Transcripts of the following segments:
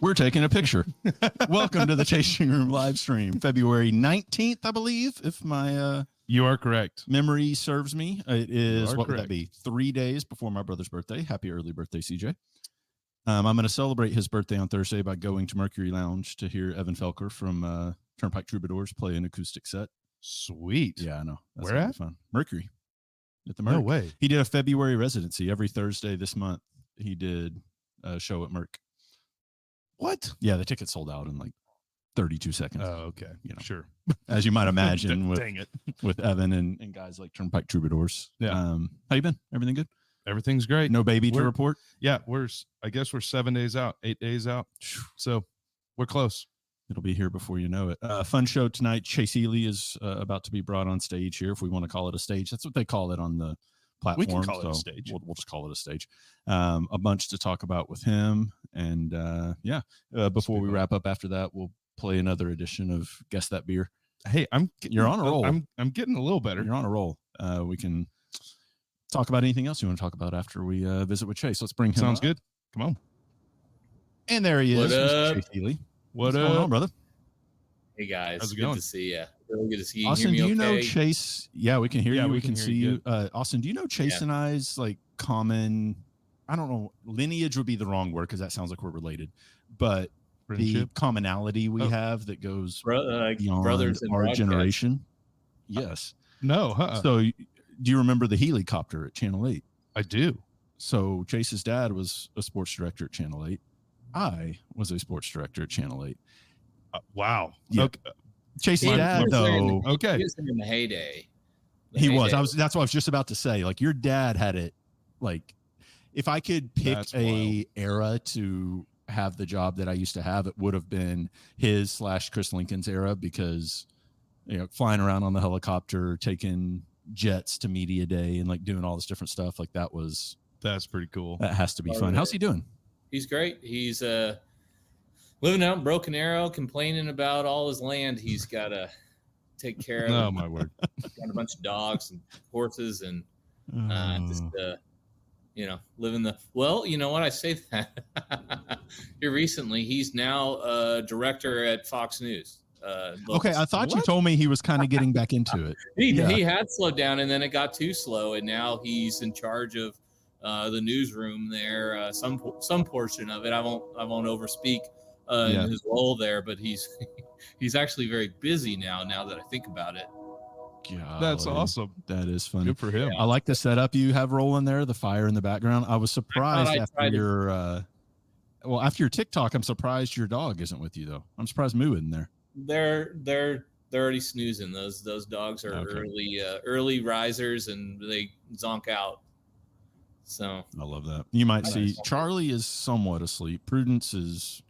We're taking a picture. Welcome to the Tasting Room live stream, February 19th, I believe, if my you are correct. Memory serves me. It is, what correct. would that be? 3 days before my brother's birthday. Happy early birthday, CJ. I'm going to celebrate his birthday on Thursday by going to Mercury Lounge to hear Evan Felker from Turnpike Troubadours play an acoustic set. Sweet. Yeah, I know. That's Where at? Fun. Mercury. At the Merc. No way. He did a February residency every Thursday this month. He did a show at Merc. What? Yeah, the ticket sold out in like 32 seconds. Oh, okay. You know, sure. As you might imagine Dang it. with Evan and guys like Turnpike Troubadours. Yeah. How you been? Everything good? Everything's great. No baby to report? Yeah, I guess we're 7 days out, 8 days out. So we're close. It'll be here before you know it. Fun show tonight. Chase Healey is about to be brought on stage here, if we want to call it a stage. That's what they call it on the platform. We can call it a stage. We'll just call it a stage. A bunch to talk about with him. And before we wrap up after that, we'll play another edition of Guess That Beer. Hey, you're on a roll. I'm getting a little better. You're on a roll. We can talk about anything else you want to talk about after we visit with Chase. Let's bring him. Sounds up. good. Come on. And there he is, Mr. Chase Healey. What's going on, brother? Hey guys, how's it good going? to see you. Really good to see you. Austin, hear me do you okay? know Chase? Yeah, we can hear you. We can see you. you. Austin, do you know Chase and I's like common? I don't know. Lineage would be the wrong word because that sounds like we're related, but the commonality we have that goes beyond brothers in our broadcast. generation. Yes. No. So, do you remember the helicopter at Channel 8? I do. So Chase's dad was a sports director at Channel 8. I was a sports director at Channel 8. Wow. Yeah. Okay. Chase's dad, though. Okay. He was in the heyday. He was. That's what I was just about to say. Like, your dad had it. Like, if I could pick era to have the job that I used to have, it would have been his / Chris Lincoln's era, because, you know, flying around on the helicopter, taking jets to media day, and like doing all this different stuff. Like, that's pretty cool. That has to be fun. How's he doing? He's great. He's living out in Broken Arrow, complaining about all his land he's got to take care of. Oh, my word. Got a bunch of dogs and horses and living the, well, you know what, I say that here recently, he's now a director at Fox News. Okay, I thought you told me he was kind of getting back into it. He had slowed down, and then it got too slow, and now he's in charge of the newsroom there. Some portion of it. I won't overspeak in his role there, but he's actually very busy now that I think about it. Golly, that's awesome. That is funny. Good for him. I like the setup you have rolling there, the fire in the background. I was surprised after your TikTok. I'm surprised your dog isn't with you, though. I'm surprised Moo isn't there. They're already snoozing. Those dogs are early risers, and they zonk out. So I love that. You might see Charlie is somewhat asleep. Prudence is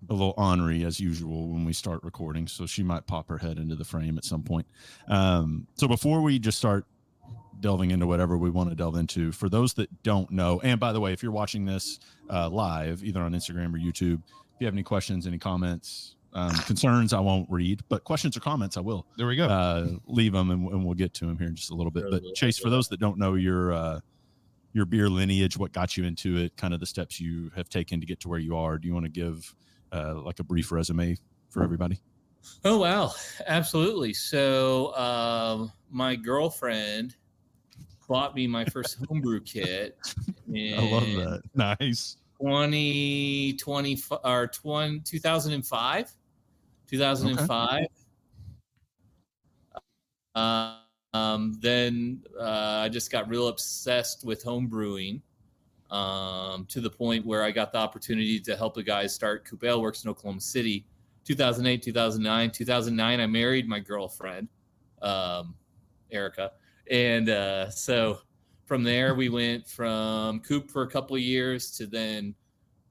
a little ornery as usual when we start recording, so she might pop her head into the frame at some point. So before we just start delving into whatever we want to delve into, for those that don't know, and by the way, if you're watching this live, either on Instagram or YouTube, if you have any questions, any comments, concerns, I won't read, but questions or comments, I will. There we go. Leave them, and we'll get to them here in just a little bit. But Chase, for those that don't know your beer lineage, what got you into it, kind of the steps you have taken to get to where you are, do you want to give like a brief resume for everybody? Oh, wow. Absolutely. So my girlfriend bought me my first homebrew kit. I love that. Nice. 2005. Then I just got real obsessed with home brewing, to the point where I got the opportunity to help the guys start Coupe Ale Works in Oklahoma City. 2008, 2009. 2009, I married my girlfriend, Erica. And so from there, we went from Coop for a couple of years to then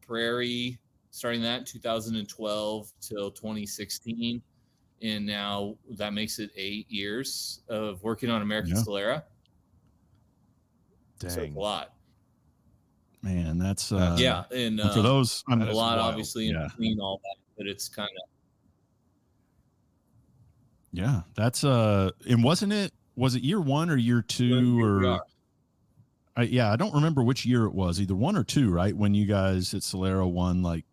Prairie, starting that in 2012 till 2016. And now that makes it 8 years of working on American Solera. Dang. So it's a lot. Man, that's and for those, a lot, obviously, in between all that, but it's kind of that's and was it year 1 or year 2 or I don't remember which year it was, either 1 or 2, right? When you guys at Solera won like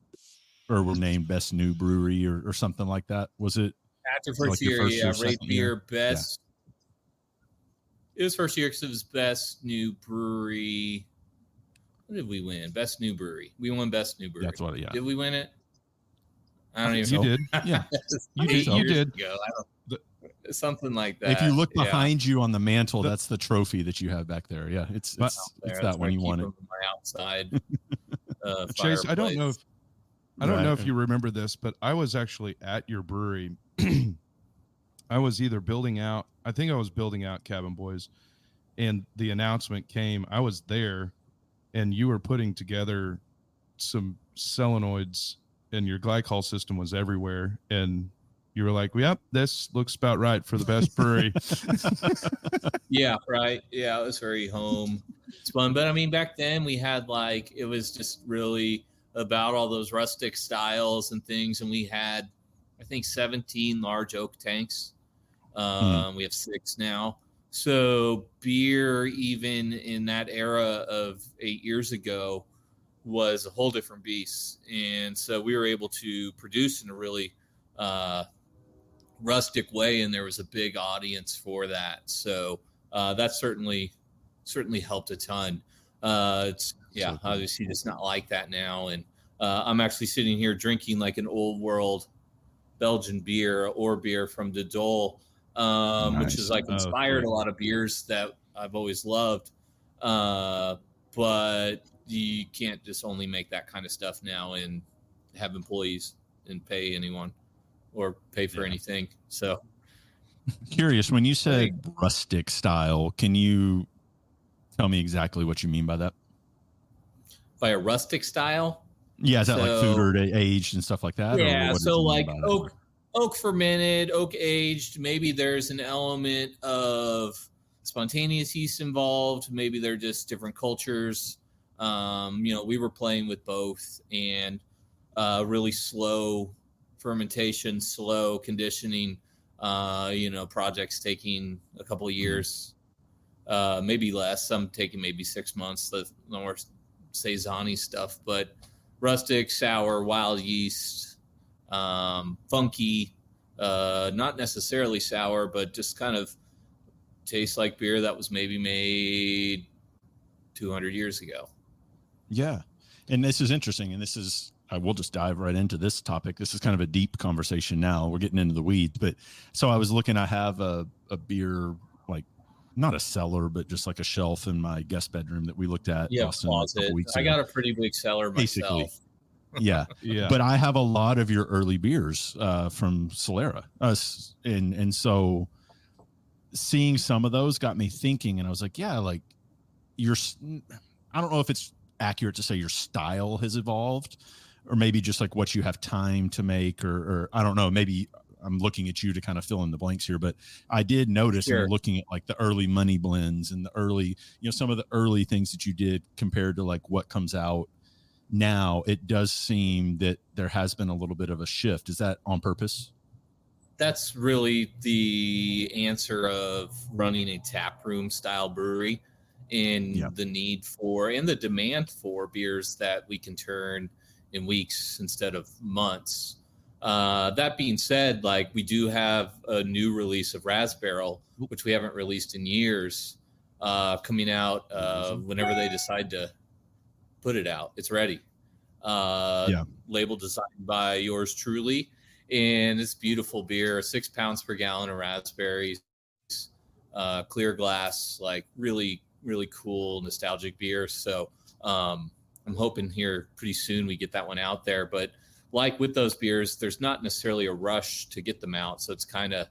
or were named best new brewery or something like that? Was it after first year? first Yeah, or rate second beer year? best. It was first year because it was best new brewery. What did we win? Best new brewery. We won best new brewery. That's what. Yeah. Did we win it? I don't even. You know. did. Yeah. You did. Ago. Something like that. If you look yeah. behind you on the mantle, that's the trophy that you have back there. Yeah, it's that one you wanted. My outside. Chase, I don't know if Right. you remember this, but I was actually at your brewery. I was either building out. I think I was building out Cabin Boys, and the announcement came. I was there, and you were putting together some solenoids, and your glycol system was everywhere, and you were like, yep, this looks about right for the best brewery. Yeah, right. Yeah, it was very home. It's fun. But I mean, back then we had it was just really about all those rustic styles and things. And we had, I think, 17 large oak tanks. We have 6 now. So beer, even in that era of 8 years ago, was a whole different beast. And so we were able to produce in a really rustic way, and there was a big audience for that. So that certainly helped a ton. Obviously it's not like that now. And I'm actually sitting here drinking like an old world Belgian beer or beer from De Dole, which is inspired a lot of beers that I've always loved. But you can't just only make that kind of stuff now and have employees and pay anyone or pay for anything. So curious, when you said rustic style, can you tell me exactly what you mean by that? By a rustic style? Yeah, is that like food or aged and stuff like that? Yeah, so like oak fermented, oak aged. Maybe there's an element of spontaneous yeast involved. Maybe they're just different cultures. We were playing with both, and really slow fermentation, slow conditioning. Projects taking a couple of years, maybe less. Some taking maybe 6 months. The more saison-y stuff, but rustic, sour, wild yeast, funky, not necessarily sour, but just kind of tastes like beer that was maybe made 200 years ago. Yeah. And this is interesting. And I will just dive right into this topic. This is kind of a deep conversation now. We're getting into the weeds, but so I was looking, I have a beer, like not a cellar, but just like a shelf in my guest bedroom that we looked at. Yeah, Austin, closet. I got a pretty big cellar myself. Basically. Yeah. Yeah. But I have a lot of your early beers from Solera. And so seeing some of those got me thinking, and I was like, yeah, like I don't know if it's accurate to say your style has evolved, or maybe just like what you have time to make, or I don't know, maybe I'm looking at you to kind of fill in the blanks here, but I did notice in looking at like the early money blends and the early, some of the early things that you did compared to like what comes out now, it does seem that there has been a little bit of a shift. Is that on purpose? That's really the answer of running a taproom style brewery, and the need for and the demand for beers that we can turn in weeks instead of months. That being said, like we do have a new release of Raspberry, which we haven't released in years, coming out whenever they decide to put it out. It's ready. Label designed by yours truly, and it's beautiful beer, 6 pounds per gallon of raspberries, clear glass, like really, really cool, nostalgic beer. So I'm hoping here pretty soon we get that one out there. But like with those beers, there's not necessarily a rush to get them out. So it's kind of,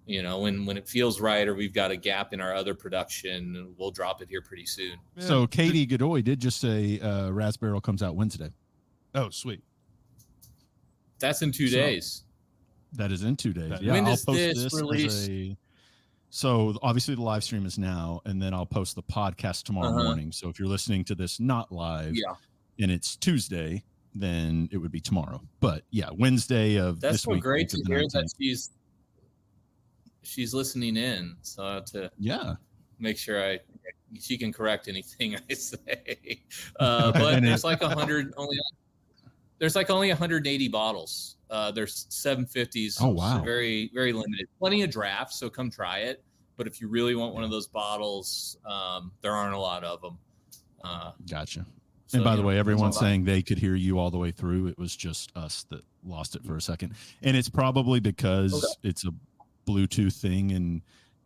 when it feels right, or we've got a gap in our other production, we'll drop it here pretty soon. So Katie Godoy did just say Raspberry comes out Wednesday. Oh, sweet. That's in 2 days. That is in 2 days. Yeah, when does this release? So obviously the live stream is now, and then I'll post the podcast tomorrow morning. So if you're listening to this not live and it's Tuesday, then it would be tomorrow. But yeah, Wednesday of this week. That's so great to hear that she's listening in. So I have to make sure she can correct anything I say. But there's like 100 only. there's like only 180 bottles. There's 750s. Oh, wow. So very, very limited. Plenty of draft, so come try it. But if you really want one of those bottles, there aren't a lot of them. Gotcha. So, and by the way, everyone's somebody. saying they could hear you all the way through. It was just us that lost it for a second. And it's probably because it's a Bluetooth thing and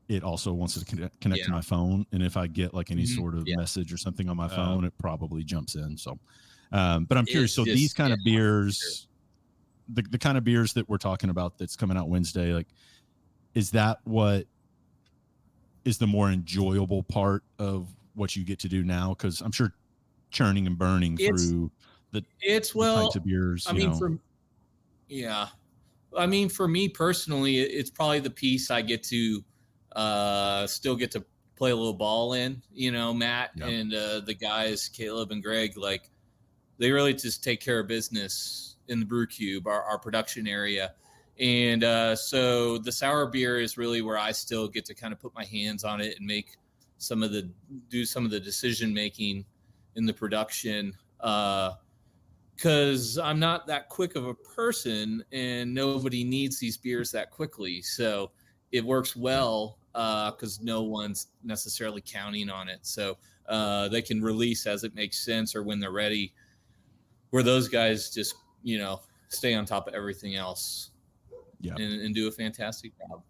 it also wants to connect to my phone. And if I get like any sort of message or something on my phone, it probably jumps in. So, but I'm curious. So these kind of beers, the kind of beers that we're talking about that's coming out Wednesday, like, is that what is the more enjoyable part of what you get to do now? Because I'm sure churning and burning through the types of beers. I mean, for me personally, it's probably the piece I get to still get to play a little ball in. Matt and the guys, Caleb and Greg, like they really just take care of business in the brew cube, our production area. And so the sour beer is really where I still get to kind of put my hands on it and do some of the decision making in the production. Because I'm not that quick of a person and nobody needs these beers that quickly. So it works well because no one's necessarily counting on it. So they can release as it makes sense or when they're ready, where those guys just, stay on top of everything else and do a fantastic job.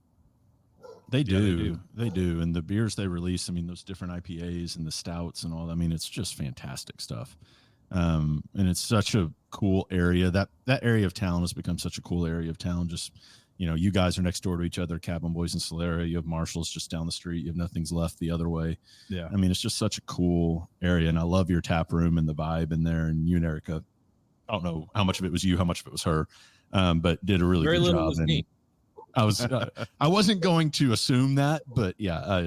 They do. And the beers they release, I mean, those different IPAs and the stouts and all, I mean, it's just fantastic stuff. And it's such a cool area. That area of town has become such a cool area of town. Just, you guys are next door to each other, Cabin Boys and Solera. You have Marshall's just down the street. You have Nothing's Left the other way. Yeah. I mean, it's just such a cool area. And I love your tap room and the vibe in there. And you and Erica, I don't know how much of it was you, how much of it was her, but did a really good job. And me. I wasn't going to assume that, but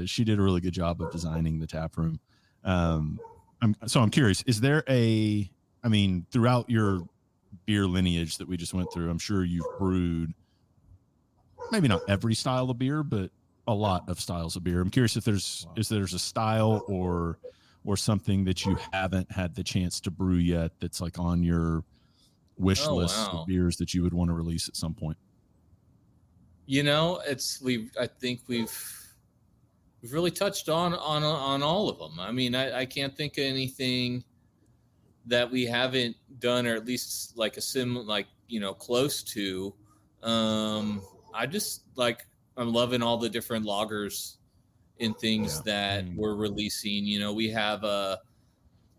she did a really good job of designing the tap room. I'm curious, is there throughout your beer lineage that we just went through, I'm sure you've brewed maybe not every style of beer, but a lot of styles of beer. I'm curious if there's a style or something that you haven't had the chance to brew yet that's like on your wish list of beers that you would want to release at some point. I think we've really touched on all of them. I mean, I can't think of anything that we haven't done, or at least like close to. I'm loving all the different lagers and things that we're releasing. We have a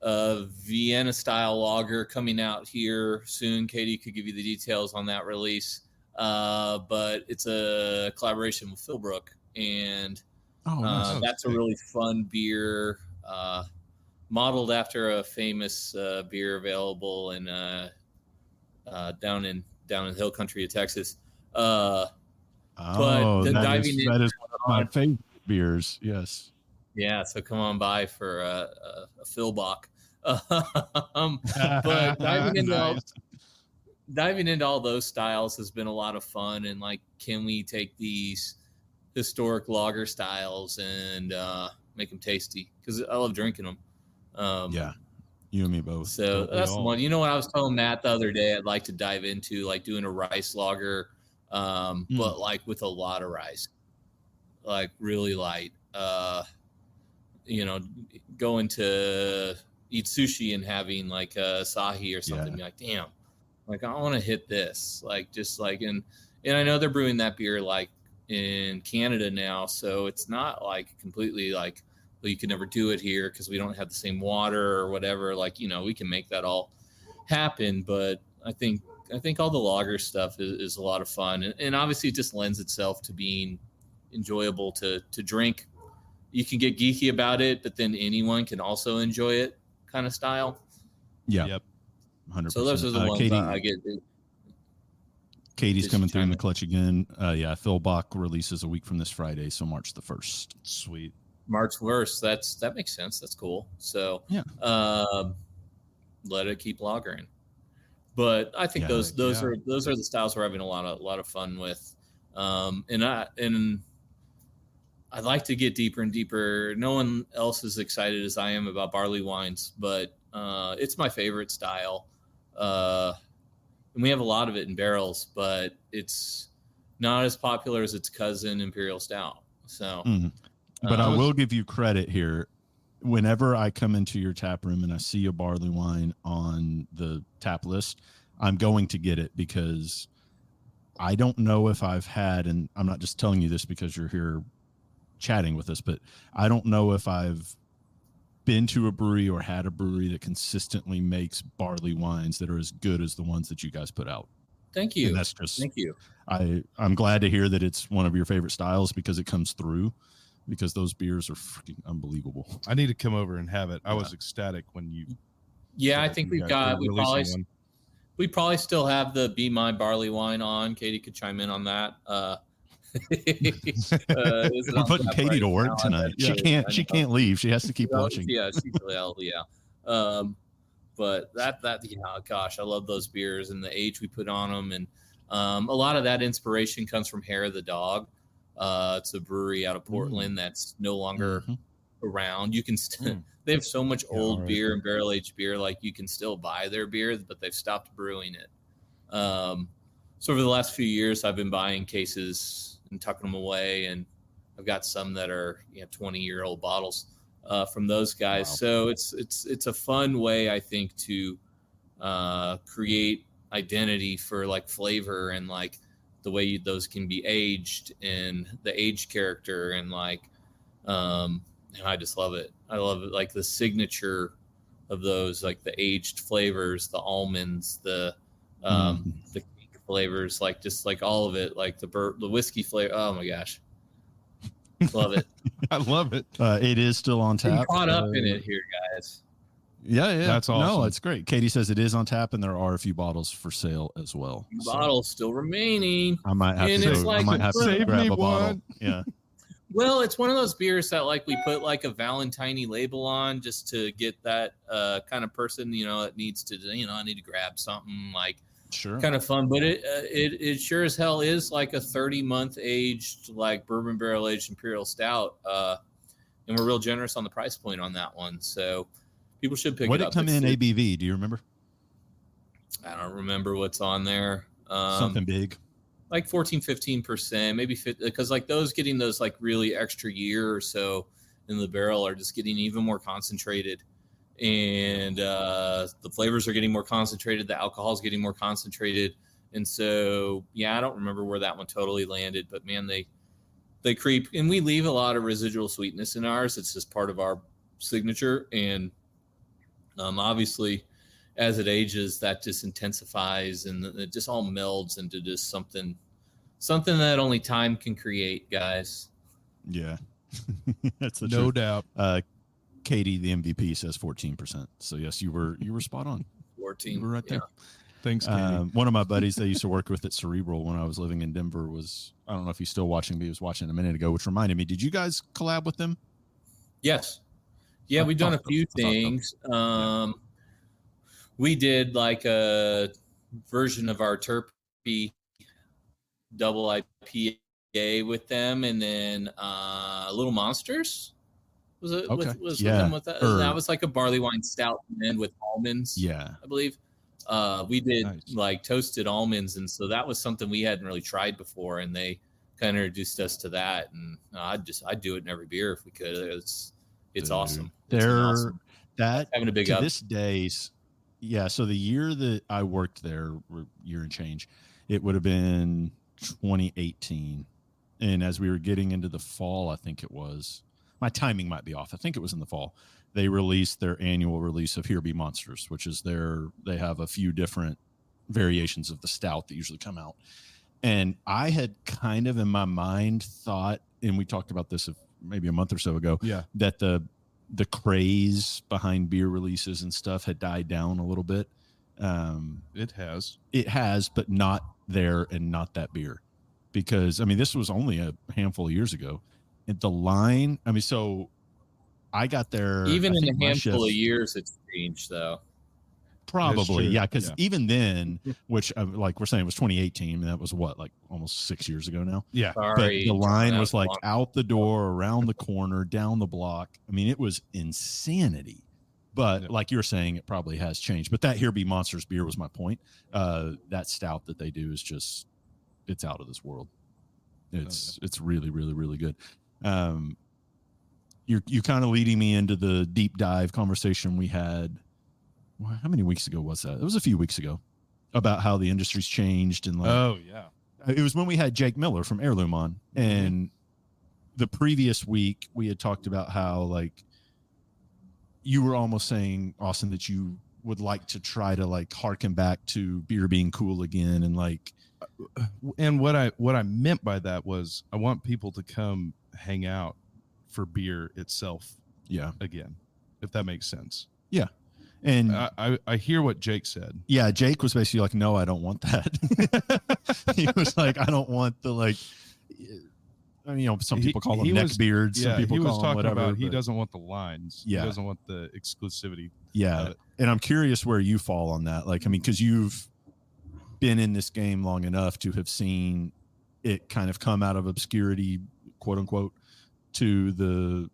Vienna style lager coming out here soon. Katie could give you the details on that release. But it's a collaboration with Philbrook, and that's a really fun beer, modeled after a famous beer available in down in Hill Country of Texas. That is one of my favorite beers. Yes. Yeah, so come on by for a Philbrook. But diving into all those styles has been a lot of fun. And like, can we take these historic lager styles and make them tasty? Because I love drinking them. You and me both. So that's the one. What I was telling Matt the other day, I'd like to dive into like doing a rice lager, but like with a lot of rice, like really light. Going to eat sushi and having like a asahi or something. Be like, damn. Like, I want to hit this, like, just like, and I know they're brewing that beer like in Canada now. So it's not like completely like, well, you can never do it here because we don't have the same water or whatever. Like, we can make that all happen. But I think all the lager stuff is a lot of fun. And obviously it just lends itself to being enjoyable to drink. You can get geeky about it, but then anyone can also enjoy it kind of style. Yeah. Yep. 100%. So those are the ones I get. Katie's coming through in the clutch again. Philbrook releases a week from this Friday, so March the 1st. Sweet. March 1st. That makes sense. That's cool. So let it keep lagering. But I think those are the styles we're having a lot of fun with. And I'd like to get deeper and deeper. No one else is excited as I am about barley wines, but it's my favorite style. and we have a lot of it in barrels, but it's not as popular as its cousin Imperial Stout. So, but I will give you credit here. Whenever I come into your tap room and I see a barley wine on the tap list, I'm going to get it, because I don't know if I've had, and I'm not just telling you this because you're here chatting with us, but I don't know if I've been to a brewery or had a brewery that consistently makes barley wines that are as good as the ones that you guys put out. Thank you. And that's just, thank you. I'm glad to hear that it's one of your favorite styles, because it comes through, because those beers are freaking unbelievable. I need to come over and have it. I was ecstatic when you. Yeah, I think we probably still have the Be My Barley Wine on. Katie could chime in on that. We're putting Katie to work tonight. She can't leave. She has to keep watching. Yeah, she's really but gosh, I love those beers and the age we put on them, and a lot of that inspiration comes from Hair of the Dog. It's a brewery out of Portland that's no longer around. You can they have so much old beer and barrel aged beer, like you can still buy their beer, but they've stopped brewing it. So over the last few years, I've been buying cases and tucking them away, and I've got some that are 20-year-old bottles from those guys. Wow. So it's a fun way, I think, to create identity for like flavor and like the way those can be aged and the age character, and like I just love it. I love it, like the signature of those, like the aged flavors, the almonds, the cake flavors, like just like all of it, like the whiskey flavor. Oh my gosh, love it. I love it. It is still on tap. I'm caught up in it here, guys. Yeah, that's awesome. No, it's great. Katie says it is on tap, and there are a few bottles for sale as well. Bottles still remaining. I might have to save grab me a one. bottle. Yeah. Well, it's one of those beers that like we put like a Valentine label on just to get that kind of person, that needs to, I need to grab something like kind of fun. But it sure as hell is like a 30-month aged, like bourbon barrel aged Imperial Stout. And we're real generous on the price point on that one. So people should pick it up. What did it come in ABV? Do you remember? I don't remember what's on there. Something big. Like 14-15%, maybe, because like those getting those like really extra year or so in the barrel are just getting even more concentrated, and the flavors are getting more concentrated, the alcohol is getting more concentrated, and so I don't remember where that one totally landed, but man, they creep, and we leave a lot of residual sweetness in ours. It's just part of our signature, and obviously as it ages, that just intensifies, and it just all melds into just something that only time can create, guys. Yeah. That's the no truth. doubt. Katie, the MVP, says 14%. So yes, you were spot on. 14. You were right there. Thanks, Katie. One of my buddies that I used to work with at Cerebral when I was living in Denver was, I don't know if he's still watching, but he was watching a minute ago, which reminded me, did you guys collab with them? Yes. Yeah, we've done a few things. We did like a version of our Terpy double IPA with them, and then Little Monsters was it? Okay. Was with them with that? That was like a barley wine stout with almonds. Yeah, I believe. We did like toasted almonds, and so that was something we hadn't really tried before, and they kind of introduced us to that. And I'd do it in every beer if we could. It's awesome. That having a big to up. This day's. Yeah, so the year that I worked there, year and change, it would have been 2018. And as we were getting into the fall, I think it was, my timing might be off. I think it was in the fall. They released their annual release of Here Be Monsters, which is they have a few different variations of the stout that usually come out. And I had kind of in my mind thought, and we talked about this maybe a month or so ago, that the craze behind beer releases and stuff had died down a little bit. It has, but not there, and not that beer, because I mean, this was only a handful of years ago, and the line, I mean, so I got there even in a handful of years. It's changed though. Probably, yeah, because even then, which like we're saying, it was 2018, and that was what, like almost 6 years ago now. Yeah, but the line was like out the door, around the corner, down the block. I mean, it was insanity. But like you're saying, it probably has changed. But that Here Be Monsters beer was my point. That stout that they do is just, it's out of this world. It's really, really, really good. You're kind of leading me into the deep dive conversation we had. How many weeks ago was that? It was a few weeks ago, about how the industry's changed. And like, it was when we had Jake Miller from Heirloom on, and the previous week we had talked about how like you were almost saying, Austin, that you would like to try to like harken back to beer being cool again. And like, and what I meant by that was I want people to come hang out for beer itself. Yeah. Again, if that makes sense. Yeah. And I hear what Jake said. Yeah. Jake was basically like, no, I don't want that. He was like, I don't want the, like, you know, some people call them neck beards. Some people he was call them talking whatever, about he doesn't want the lines. Yeah. He doesn't want the exclusivity. Yeah. And I'm curious where you fall on that. Like, I mean, because you've been in this game long enough to have seen it kind of come out of obscurity, quote unquote, to the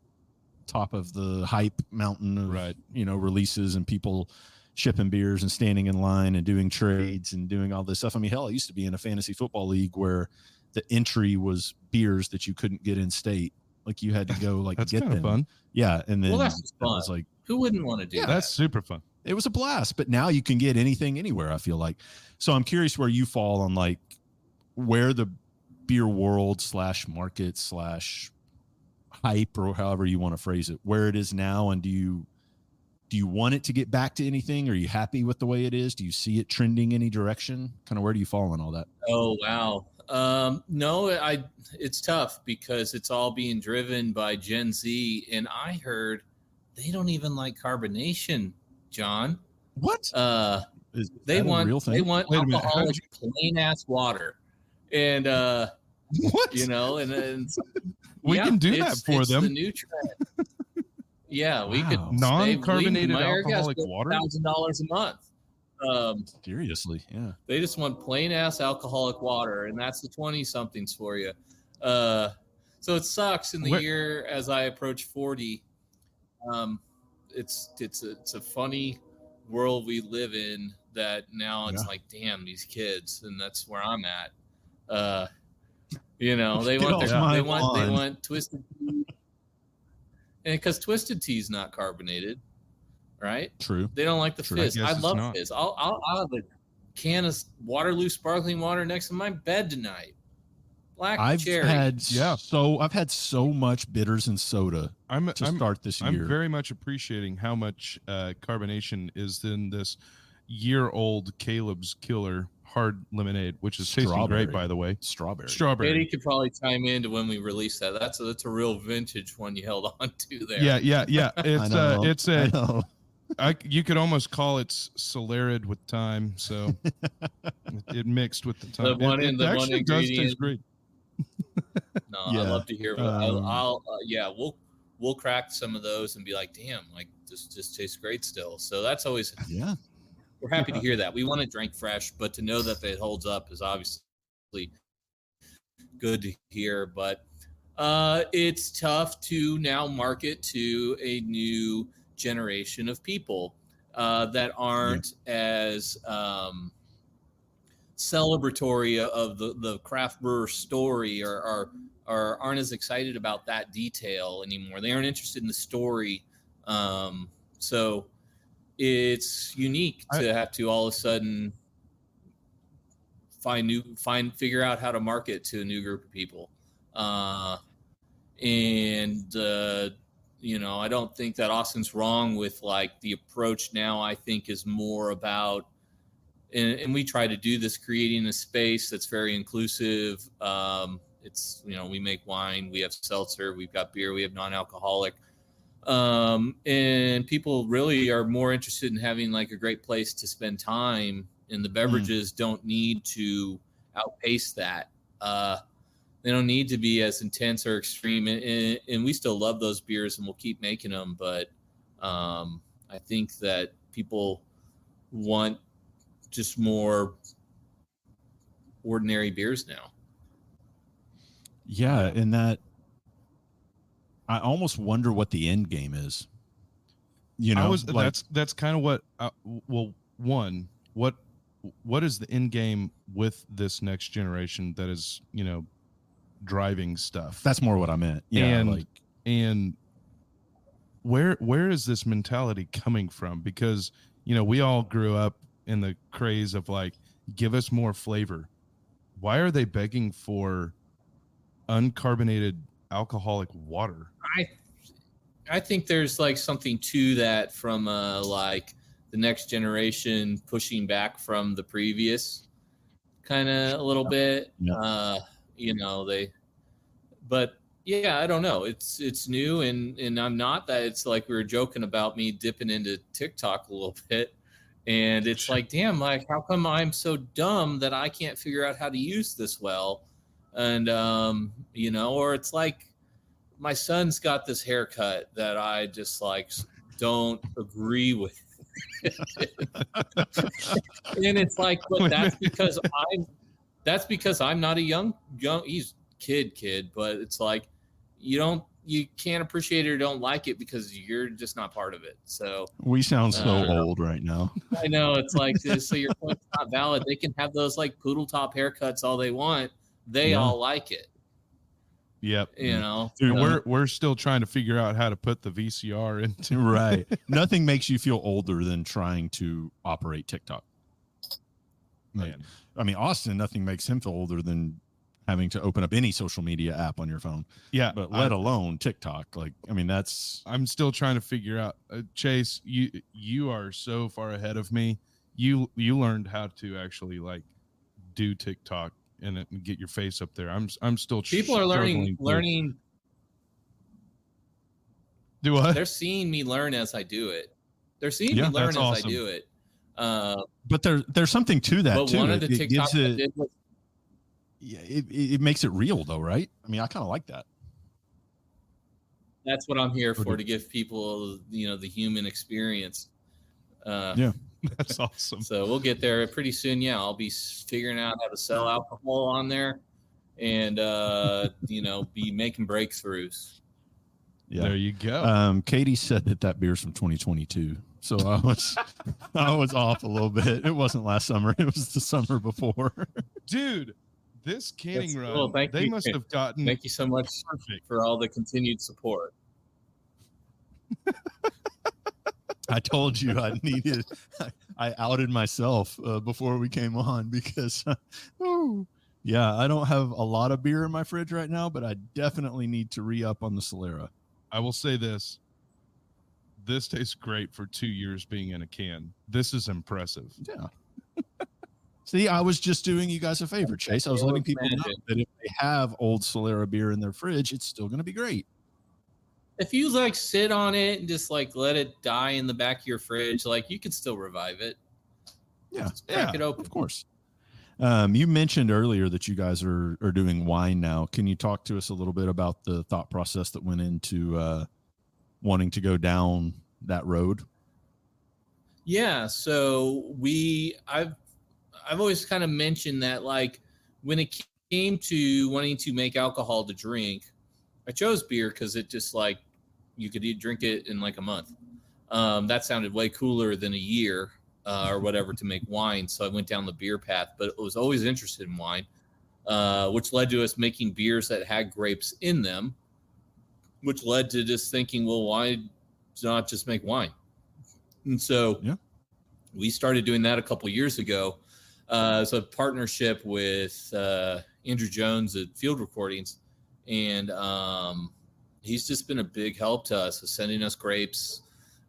top of the hype mountain of, you know, releases and people shipping beers and standing in line and doing trades and doing all this stuff. I mean, hell, I used to be in a fantasy football league where the entry was beers that you couldn't get in state. Like you had to go like that's get kind them. of fun. Yeah. And then that's just fun. was like, who wouldn't want to do that? That's super fun. It was a blast, but now you can get anything anywhere, I feel like. So I'm curious where you fall on like where the beer world / market / hype, or however you want to phrase it, where it is now. And do you want it to get back to anything? Are you happy with the way it is? Do you see it trending any direction? Kind of where do you fall on all that? Oh, wow. No, it's tough because it's all being driven by Gen Z. And I heard they don't even like carbonation, John. What? They want alcoholic plain ass water. And what? You know, and we can do that for them. The new trend. Yeah, we could non-carbonated alcoholic water. $1,000 a month. Seriously, yeah. They just want plain ass alcoholic water, and that's the 20-somethings for you. So it sucks in the year as I approach 40. It's a funny world we live in that now it's like, damn, these kids, and that's where I'm at. You know, they want Twisted Tea, and because Twisted Tea is not carbonated, right? True. They don't like the fizz. I love fizz. I'll have a can of Waterloo sparkling water next to my bed tonight. I've had so much bitters and soda start this year. I'm very much appreciating how much carbonation is in this year-old Caleb's Killer hard lemonade, which is tasting great, by the way. Strawberry. Eddie could probably chime into when we release that. That's a real vintage one you held on to there. Yeah. You could almost call it Solera with time, so it mixed with the time. It actually does taste great. No, I love to hear. I'll we'll crack some of those and be like, damn, like this just tastes great still. So that's always we're happy to hear that. We want to drink fresh, but to know that it holds up is obviously good to hear. But it's tough to now market to a new generation of people that aren't as celebratory of the craft brewer story or aren't as excited about that detail anymore. They aren't interested in the story. So it's unique to have to all of a sudden figure out how to market to a new group of people. You know, I don't think that Austin's wrong with like the approach now. I think is more about, and we try to do this, creating a space that's very inclusive. It's, you know, we make wine, we have seltzer, we've got beer, we have non-alcoholic. And people really are more interested in having like a great place to spend time, and the beverages don't need to outpace that. They don't need to be as intense or extreme, and we still love those beers and we'll keep making them. But I think that people want just more ordinary beers now. Yeah, and that I almost wonder what the end game is. You know, that's kind of what. One, what is the end game with this next generation that is, driving stuff? That's more what I meant. Yeah, and where is this mentality coming from? Because we all grew up in the craze of like, give us more flavor. Why are they begging for uncarbonated alcoholic water? I think there's like something to that from like the next generation pushing back from the previous kind of a little bit. Yeah. But yeah, I don't know. It's new and I'm not that. It's like we were joking about me dipping into TikTok a little bit. And it's like, damn, like, how come I'm so dumb that I can't figure out how to use this well? And, or it's like my son's got this haircut that I just like don't agree with. And it's like, but that's because I'm not a young, he's kid, but it's like, you can't appreciate it or don't like it because you're just not part of it. So we sound so old right now. I know, it's like, so your point's not valid. They can have those like poodle top haircuts all they want. They all like it. Yep. Dude, we're still trying to figure out how to put the VCR into. Right. Nothing makes you feel older than trying to operate TikTok. Man. I mean, Austin, nothing makes him feel older than having to open up any social media app on your phone. Yeah. But let alone TikTok. Like, I mean, I'm still trying to figure out, Chase, you are so far ahead of me. You learned how to actually like do TikTok and get your face up there. I'm still people are learning. Do what? They're seeing me learn as I do it. They're seeing me learn as I do it. But there's something to that but too. One of the TikToks I did was, it makes it real though, right? I mean, I kind of like that. That's what I'm here for, to give people, the human experience. Yeah. That's awesome. So we'll get there pretty soon. Yeah, I'll be figuring out how to sell alcohol on there and, be making breakthroughs. Yeah. There you go. Katie said that beer's from 2022. So I was off a little bit. It wasn't last summer. It was the summer before. Dude, this canning run, cool. They must have gotten. Thank you so much for all the continued support. I told you I outed myself before we came on because, I don't have a lot of beer in my fridge right now, but I definitely need to re-up on the Solera. I will say this. This tastes great for 2 years being in a can. This is impressive. Yeah. See, I was just doing you guys a favor, Chase. I was letting people know that if they have old Solera beer in their fridge, it's still going to be great. If you like sit on it and just like let it die in the back of your fridge, like you can still revive it. Yeah. Just crack it open. Of course. You mentioned earlier that you guys are doing wine now. Can you talk to us a little bit about the thought process that went into wanting to go down that road? Yeah. So I've always kind of mentioned that, like, when it came to wanting to make alcohol to drink, I chose beer because it just like you could drink it in like a month. That sounded way cooler than a year or whatever to make wine. So I went down the beer path, but I was always interested in wine, which led to us making beers that had grapes in them, which led to just thinking, well, why not just make wine? And so we started doing that a couple years ago. It's a partnership with Andrew Jones at Field Recordings. And he's just been a big help to us with sending us grapes.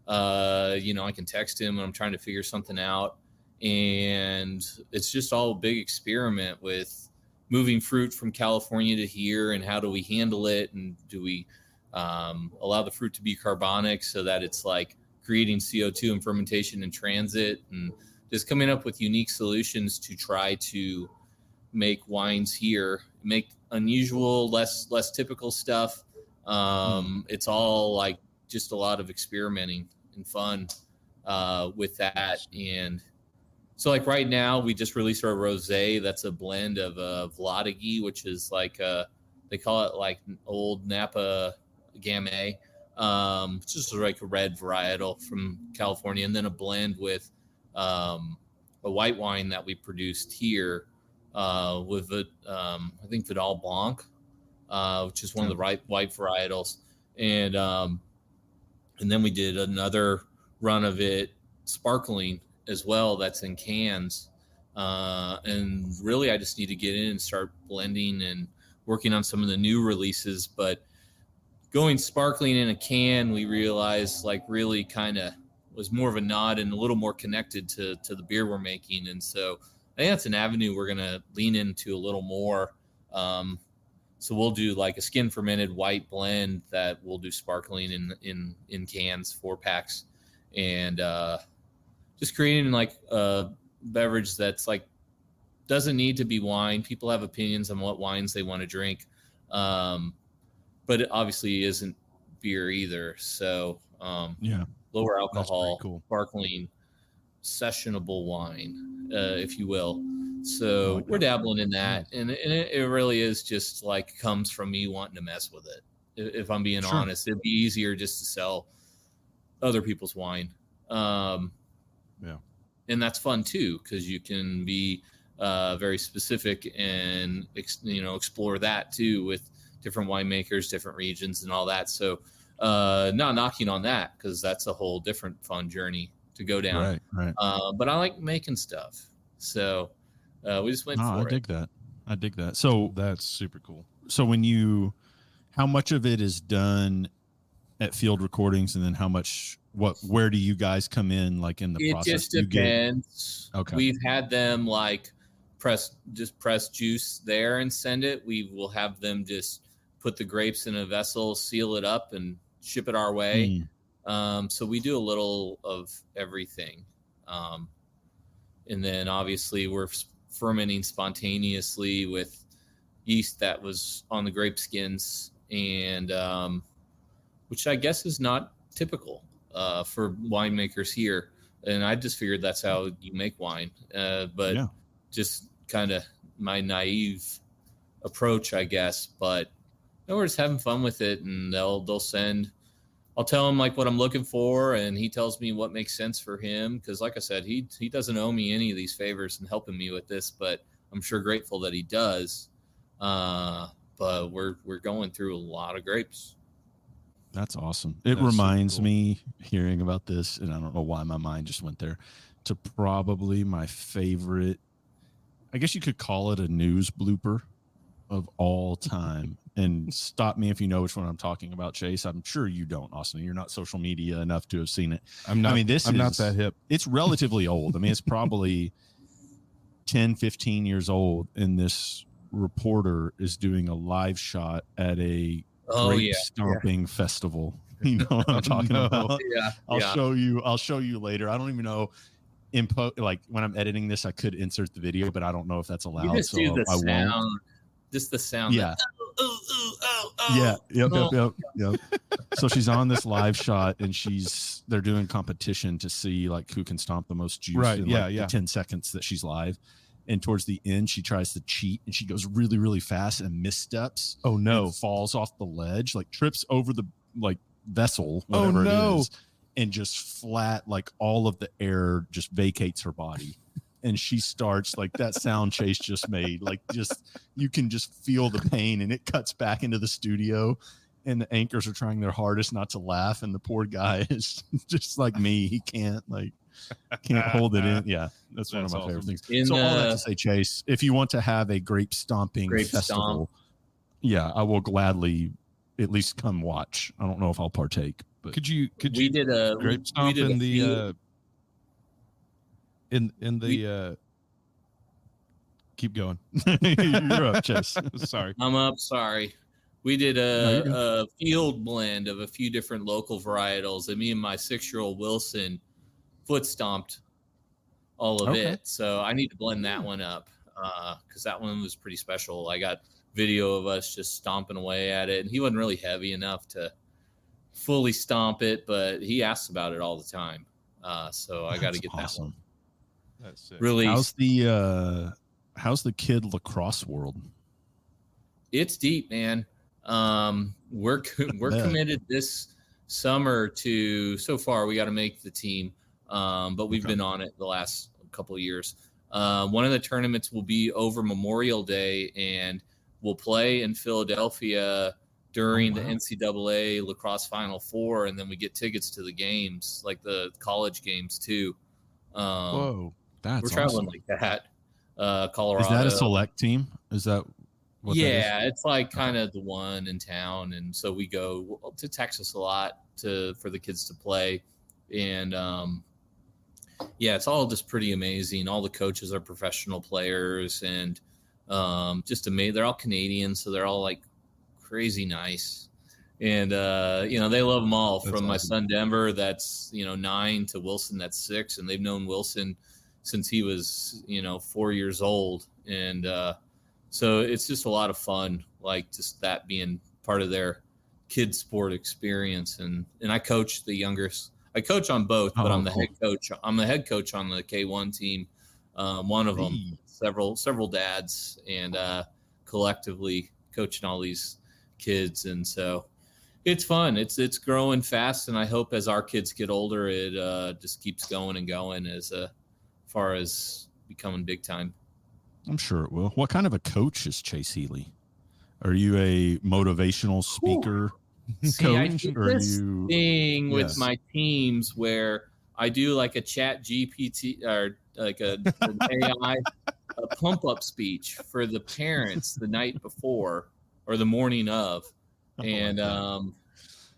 I can text him when I'm trying to figure something out. And it's just all a big experiment with moving fruit from California to here and how do we handle it? And do we allow the fruit to be carbonic so that it's like creating CO2 and fermentation in transit, and just coming up with unique solutions to try to make wines here, make unusual, less typical stuff. It's all like just a lot of experimenting and fun with that. And so like right now we just released our rosé. That's a blend of Vladigi, which is like they call it like old Napa Gamay. just like a red varietal from California, and then a blend with a white wine that we produced here with I think Vidal Blanc, which is one of the white varietals, and then we did another run of it sparkling as well. That's in cans, and really I just need to get in and start blending and working on some of the new releases, but going sparkling in a can, we realized like really kind of was more of a nod and a little more connected to the beer we're making. And so I think that's an avenue we're going to lean into a little more. So we'll do like a skin fermented white blend that we'll do sparkling in cans, 4-packs, and just creating like a beverage that's like, doesn't need to be wine. People have opinions on what wines they want to drink. But it obviously isn't beer either. So lower alcohol, cool. Sparkling, sessionable wine, if you will. So we're dabbling in that, and it really is just like comes from me wanting to mess with it. If I'm being honest, it'd be easier just to sell other people's wine. And that's fun too, because you can be very specific and explore that too with different winemakers, different regions, and all that. So not knocking on that, because that's a whole different fun journey to go down. Right. But I like making stuff, so we just went for it. I dig that. So that's super cool. So how much of it is done at field recordings, and then how much? Where do you guys come in, like in the process? It just depends. Okay. We've had them like press juice there and send it. We will have them just put the grapes in a vessel, seal it up, and ship it our way. So we do a little of everything. And then obviously we're fermenting spontaneously with yeast that was on the grape skins, and which I guess is not typical for winemakers here. And I just figured that's how you make wine. But just kind of my naive approach, I guess. But we're just having fun with it, and they'll send. I'll tell him like what I'm looking for, and he tells me what makes sense for him. Because, like I said, he doesn't owe me any of these favors and helping me with this, but I'm sure grateful that he does. But we're going through a lot of grapes. That's awesome. It reminds me, hearing about this, and I don't know why my mind just went there, to probably my favorite, I guess you could call it a news blooper of all time. And stop me if you know which one I'm talking about, Chase. I'm sure you don't, Austin. You're not social media enough to have seen it. I'm not. I mean, I'm not that hip. It's relatively old. I mean, it's probably 10, 15 years old. And this reporter is doing a live shot at a grape stomping festival. You know what I'm talking about? Yeah. I'll show you later. I don't even know. Like when I'm editing this, I could insert the video, but I don't know if that's allowed. You just do the sound. Won't. Just the sound. Yeah. Yeah. Yep. So she's on this live shot, and they're doing competition to see like who can stomp the most juice in the 10 seconds that she's live. And towards the end, she tries to cheat, and she goes really, really fast and missteps. Oh no! Falls off the ledge, like trips over the like vessel, whatever it is, and just flat, like all of the air just vacates her body. And she starts like that sound Chase just made, like just you can just feel the pain, and it cuts back into the studio, and the anchors are trying their hardest not to laugh, and the poor guy is just like me. He can't hold it in. Yeah, that's one of my favorite things. So all that to say, Chase, if you want to have a grape stomping festival, I will gladly at least come watch. I don't know if I'll partake, but could you did a grape stomp in the in the keep going. You're up, Chase. Sorry. I'm up. Sorry. We did a field blend of a few different local varietals, and me and my 6-year-old Wilson foot stomped all of it. So I need to blend that one up because that one was pretty special. I got video of us just stomping away at it, and he wasn't really heavy enough to fully stomp it, but he asks about it all the time. So I got to get that one. That's sick. Really. How's the kid lacrosse world? It's deep, man. We're committed this summer to so far we got to make the team, but we've been on it the last couple of years. One of the tournaments will be over Memorial Day, and we'll play in Philadelphia during the NCAA lacrosse Final Four, and then we get tickets to the games, like the college games too. Whoa, we're traveling like that. Colorado. Is that a select team? Is that what that is? It's like kind of the one in town, and so we go to Texas a lot for the kids to play, and it's all just pretty amazing. All the coaches are professional players, and just amazing. They're all Canadian, so they're all like crazy nice, and they love them all. That's from awesome. My son Denver, that's 9, to Wilson, that's 6, and they've known Wilson since he was 4 years old, and so it's just a lot of fun, like just that being part of their kids sport experience. And I coach the youngest. I coach on both, but I'm the head coach. I'm the head coach on the K1 team. One of them, several dads, and collectively coaching all these kids. And so it's fun. It's growing fast. And I hope as our kids get older, it just keeps going and going as far as becoming big time. I'm sure it will. What kind of a coach is Chase Healey? Are you a motivational speaker coach? I do this thing with my teams where I do like a chat GPT or like an AI a pump up speech for the parents the night before or the morning of. And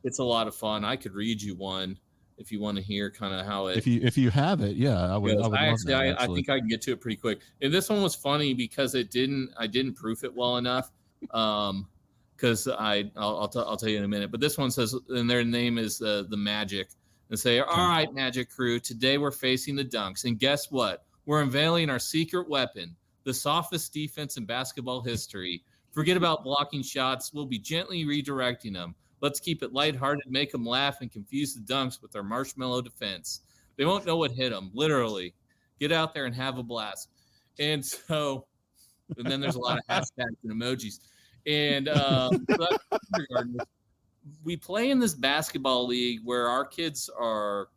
it's a lot of fun. I could read you one if you want to hear kind of how it. If you have it, I would love that. I think I can get to it pretty quick. And this one was funny because I didn't proof it well enough. Because I'll tell you in a minute. But this one says, and their name is the Magic. And say, all right, Magic crew, today we're facing the Dunks, and guess what? We're unveiling our secret weapon, the softest defense in basketball history. Forget about blocking shots. We'll be gently redirecting them. Let's keep it lighthearted, make them laugh, and confuse the Dunks with our marshmallow defense. They won't know what hit them, literally. Get out there and have a blast. And so, and then there's a lot of hashtags and emojis. And we play in this basketball league where our kids are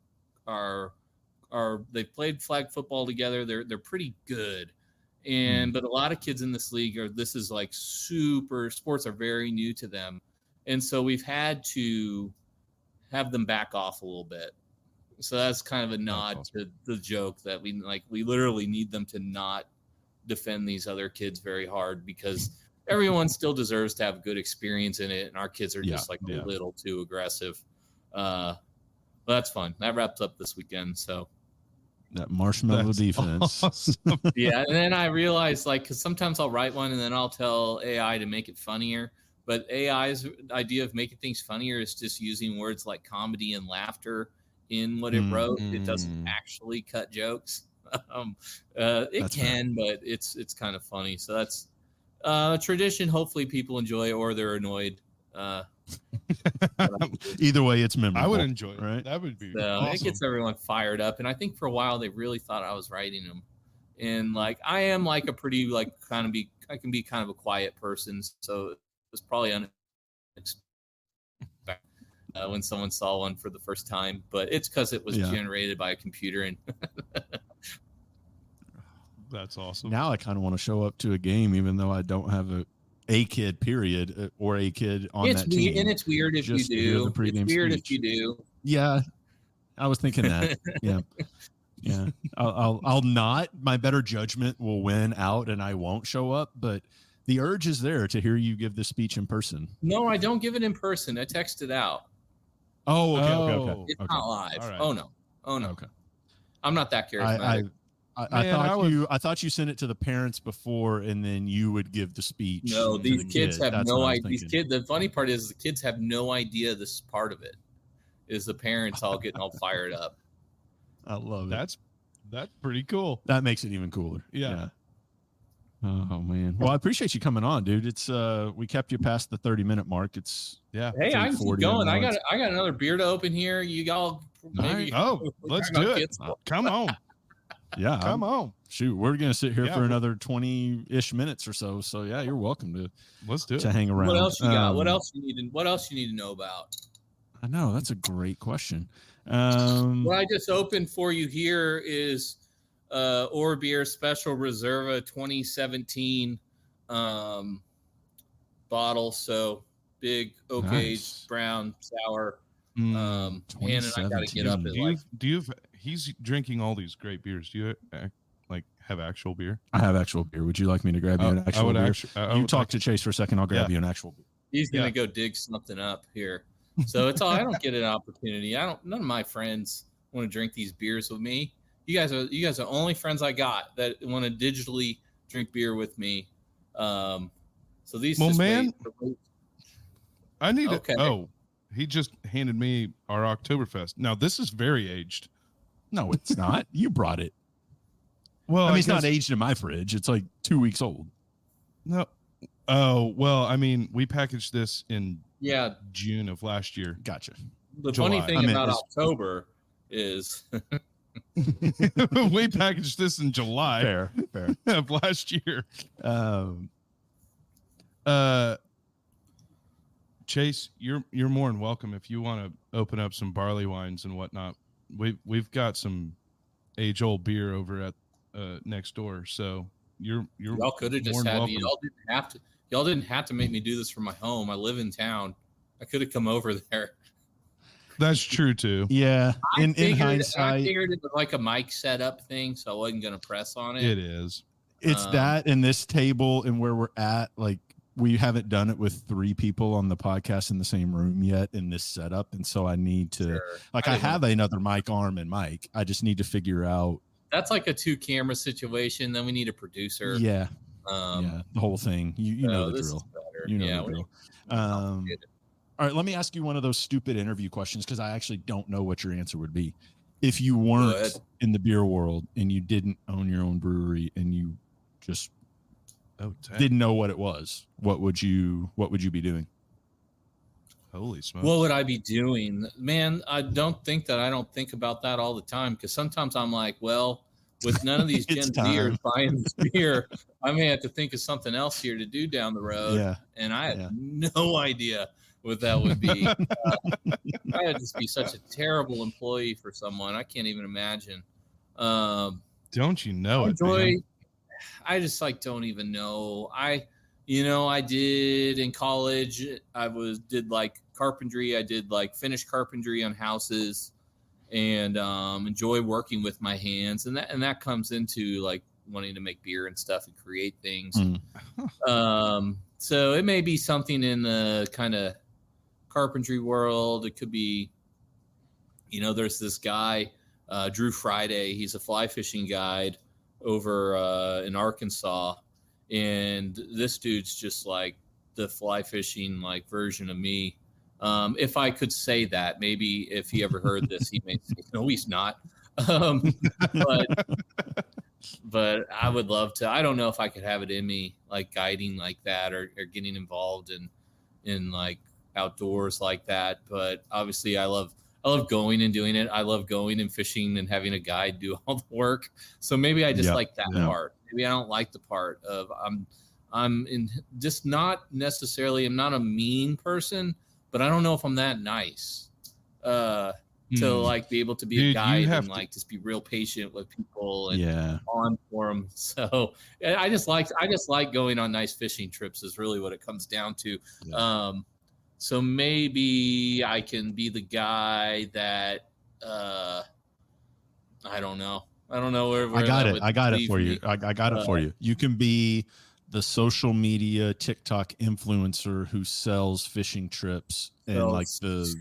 they've played flag football together. They're pretty good. And but a lot of kids in this league this is like super sports are very new to them. And so we've had to have them back off a little bit. So that's kind of a nod to the joke that we literally need them to not defend these other kids very hard because everyone still deserves to have a good experience in it. And our kids are just a little too aggressive. But that's fun. That wraps up this weekend. So that marshmallow defense. Awesome. And then I realized because sometimes I'll write one and then I'll tell AI to make it funnier. But AI's idea of making things funnier is just using words like comedy and laughter in what it wrote. It doesn't actually cut jokes. It can, but it's kind of funny. So that's a tradition. Hopefully people enjoy or they're annoyed. Either way, it's memorable. I would enjoy it. Right? That would be awesome. It gets everyone fired up. And I think for a while they really thought I was writing them. And I am a pretty I can be kind of a quiet person. So it was probably unexpected when someone saw one for the first time, but it's because it was generated by a computer. And that's awesome. Now I kind of want to show up to a game, even though I don't have a kid period or a kid on that team. And it's weird if you do. It's weird if you do. Yeah, I was thinking that. Yeah. I'll not. My better judgment will win out, and I won't show up. But the urge is there to hear you give the speech in person. No, I don't give it in person. I text it out. Oh, okay. It's not live. Right. Oh no. Okay. I'm not that I charismatic. thought you sent it to the parents before, and then you would give the speech. No, these kids have no idea. The funny part is the kids have no idea this is part of it. Is the parents all getting all fired up? I love it. That's pretty cool. That makes it even cooler. Yeah. Oh man. Well, I appreciate you coming on, dude. It's we kept you past the 30-minute mark. Hey, I can keep going. I got another beer to open here. You all maybe. Let's do it. Come on. Yeah. Come on. Shoot, we're gonna sit here for another 20-ish minutes or so. So yeah, you're welcome to let's do it. To hang around. What else you got? What else you need to know about? I know, that's a great question. What I just opened for you here is Or Beer Special Reserva 2017 bottle. So big oak aged brown sour. And I got to get up at he's drinking all these great beers. Do you have actual beer? I have actual beer. Would you like me to grab you an actual beer? You talk to Chase for a second. I'll grab you an actual beer. He's going to go dig something up here. So it's all, I don't get an opportunity. None of my friends want to drink these beers with me. You guys are the only friends I got that want to digitally drink beer with me. So these, man, I need it. Oh, he just handed me our Oktoberfest. Now this is very aged. No, it's not. You brought it. Well, I mean, it's not aged in my fridge. It's like 2 weeks old. No. Oh, well, I mean, we packaged this in June of last year. Gotcha. The funny thing about October is we packaged this in July fair. of last year. Chase, you're more than welcome if you want to open up some barley wines and whatnot. We've got some age old beer over at next door, so y'all could have just had me. Y'all didn't have to make me do this from my home. I live in town. I could have come over there. That's true too. Yeah. In hindsight, I figured it was like a mic setup thing, so I wasn't going to press on it. It is. It's that and this table and where we're at. Like, we haven't done it with 3 people on the podcast in the same room yet in this setup, and so I need to I have another mic arm and mic. I just need to figure out. That's like a 2-camera situation. Then we need a producer. Yeah. The whole thing. You know the drill. You know the drill. All right, let me ask you one of those stupid interview questions because I actually don't know what your answer would be. If you weren't in the beer world and you didn't own your own brewery and you just didn't know what it was, what would you be doing? Holy smokes. What would I be doing? Man, I don't think about that all the time because sometimes I'm like, well, with none of these Gen Zers buying this beer, I may have to think of something else here to do down the road. Yeah. And I have no idea what that would be. I'd just be such a terrible employee for someone. I can't even imagine. Don't you know I just don't even know. I did in college. I did like carpentry. I did like finished carpentry on houses, and enjoy working with my hands. And that comes into like wanting to make beer and stuff and create things. So it may be something in the kind of carpentry world. It could be, there's this guy, Drew Friday. He's a fly fishing guide over in Arkansas, and this dude's just like the fly fishing like version of me. If I could say that, maybe if he ever heard this, he may say, no, he's not. But I would love to. I don't know if I could have it in me, like guiding like that or getting involved in like outdoors like that. But obviously I love going and doing it. I love going and fishing and having a guide do all the work. So maybe I just like that part. Maybe I don't like the part of I'm in just not necessarily, I'm not a mean person, but I don't know if I'm that nice to like be able to be a guide and like just be real patient with people and on for them. So I just like going on nice fishing trips is really what it comes down to. Yeah. So maybe I can be the guy that I don't know. I don't know where I got it for you. I got it for you. You can be the social media TikTok influencer who sells fishing trips and like the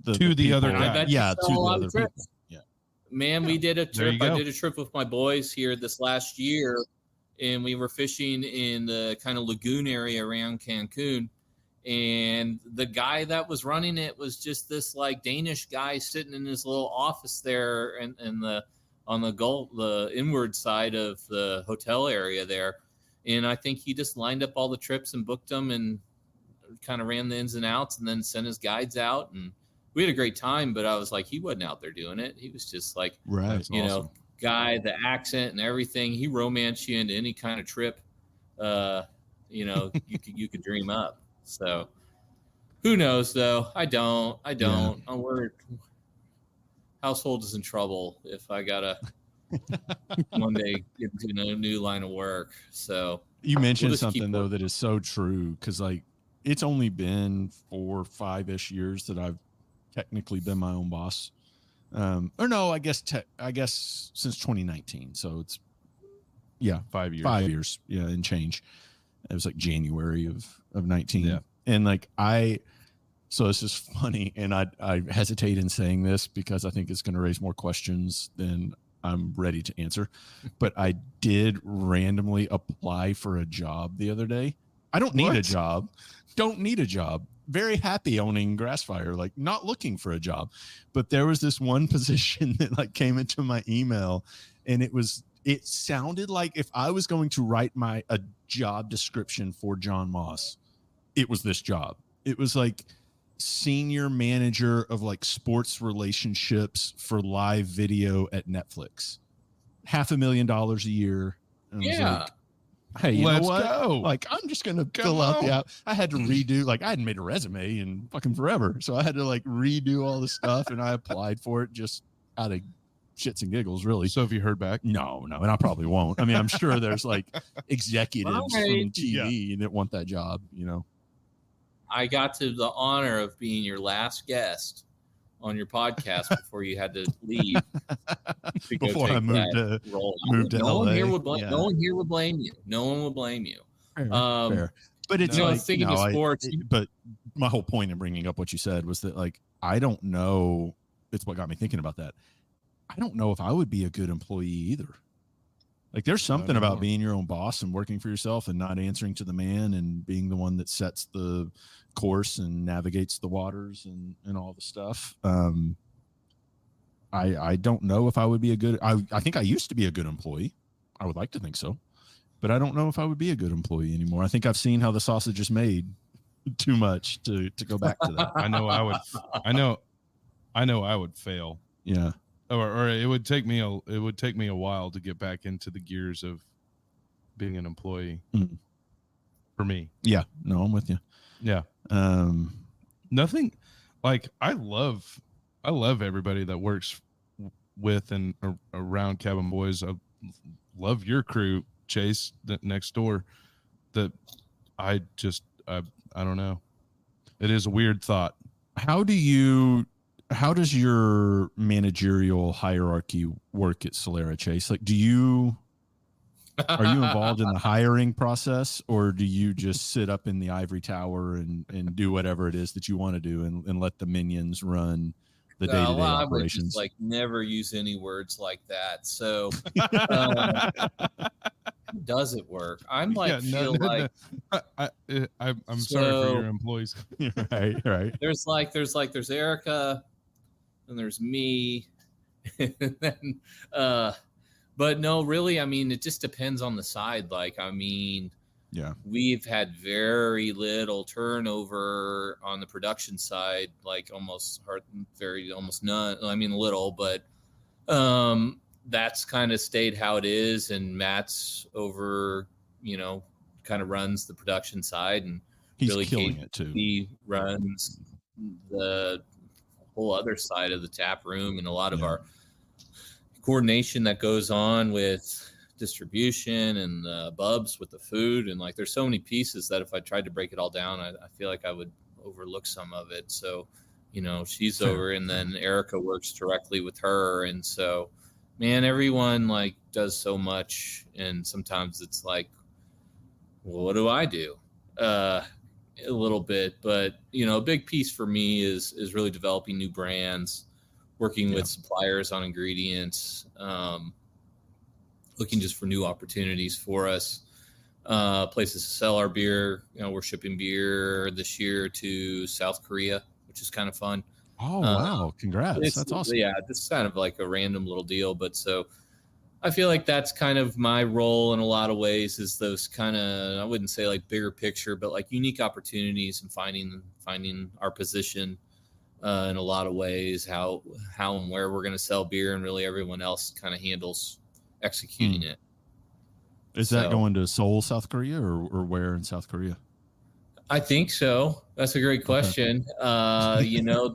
other guy. To the other people. Yeah. Man, we did a trip. I did a trip with my boys here this last year, and we were fishing in the kind of lagoon area around Cancun. And the guy that was running it was just this like Danish guy sitting in his little office there and on the inward side of the hotel area there. And I think he just lined up all the trips and booked them and kind of ran the ins and outs and then sent his guides out. And we had a great time, but I was like, he wasn't out there doing it. He was just like, know, guy, the accent and everything. He romanced you into any kind of trip, you could dream up. So Who knows though? I don't. We're household is in trouble if I gotta one day get into a new line of work. So you mentioned just something though that is so true, because like it's only been 4 or 5-ish years that I've technically been my own boss. Or no, I guess since 2019. So it's 5 years. 5 years, and change. It was like January of 19. Yeah. And like so it's just funny, and I hesitate in saying this because I think it's going to raise more questions than I'm ready to answer. But I did randomly apply for a job the other day. I don't need a job. Don't need a job. Very happy owning Grassfire, like not looking for a job. But there was this one position that like came into my email, and it sounded like if I was going to write a job description for John Moss, it was this job. It was like senior manager of like sports relationships for live video at Netflix. $500,000 a year. And I was like, hey, you know what? Go. Like, I'm just going to fill out the out. I had to redo, like, I hadn't made a resume in fucking forever. So I had to like redo all the stuff, and I applied for it just out of shits and giggles, really. So have you heard back? No, and I probably won't. I mean, I'm sure there's like executives from TV that want that job, you know. I got to the honor of being your last guest on your podcast before you had to leave. Before I moved to no LA. one here would blame. No one here would blame you. No one would blame you. Fair. But it's thinking of sports. But my whole point in bringing up what you said was that like I don't know. It's what got me thinking about that. I don't know if I would be a good employee either. Like there's something about being your own boss and working for yourself and not answering to the man and being the one that sets the course and navigates the waters and all the stuff. I don't know if I would be a good, I think I used to be a good employee. I would like to think so, but I don't know if I would be a good employee anymore. I think I've seen how the sausage is made too much to go back to that. I know I would fail. Yeah. Or it would take me a while to get back into the gears of being an employee for me. Yeah, no, I'm with you. Yeah. Nothing like I love everybody that works with and around Cabin Boys. I love your crew, Chase, next door. That I don't know. It is a weird thought. How does your managerial hierarchy work at Solera, Chase? Like, are you involved in the hiring process, or do you just sit up in the ivory tower and do whatever it is that you want to do and let the minions run the day-to-day operations? I would just like never use any words like that. So does it work? I'm like, I'm sorry for your employees. right. There's Erica, and there's me, and then, but no, really, I mean, it just depends on the side. Like, I mean, we've had very little turnover on the production side, like almost none. I mean, little, but that's kind of stayed how it is. And Matt's over, kind of runs the production side, and he's really killing it too. He runs the whole other side of the tap room and a lot of our coordination that goes on with distribution and bubs with the food. And like, there's so many pieces that if I tried to break it all down, I feel like I would overlook some of it. So, she's over, and then Erica works directly with her. And so, man, everyone like does so much. And sometimes it's like, well, what do I do? A little bit, but a big piece for me is really developing new brands, working with suppliers on ingredients, looking just for new opportunities for us, places to sell our beer. We're shipping beer this year to South Korea, which is kind of fun. Oh, wow. Congrats. That's awesome. Yeah. This is kind of like a random little deal, but so I feel like that's kind of my role in a lot of ways, is those kind of, I wouldn't say like bigger picture, but like unique opportunities and finding our position in a lot of ways, how and where we're going to sell beer, and really everyone else kind of handles executing it. Is that going to Seoul, South Korea, or where in South Korea? I think so. That's a great question. You know,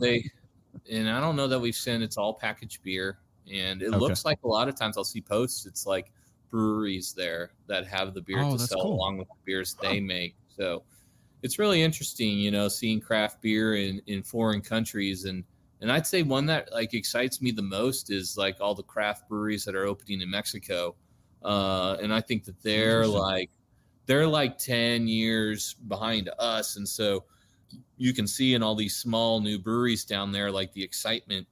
and I don't know that we've sent, it's all packaged beer. And it looks like a lot of times I'll see posts, it's like breweries there that have the beer to sell along with the beers they make. So it's really interesting, you know, seeing craft beer in foreign countries. And I'd say one that like excites me the most is like all the craft breweries that are opening in Mexico. And I think that they're like 10 years behind us. And so you can see in all these small new breweries down there, like the excitement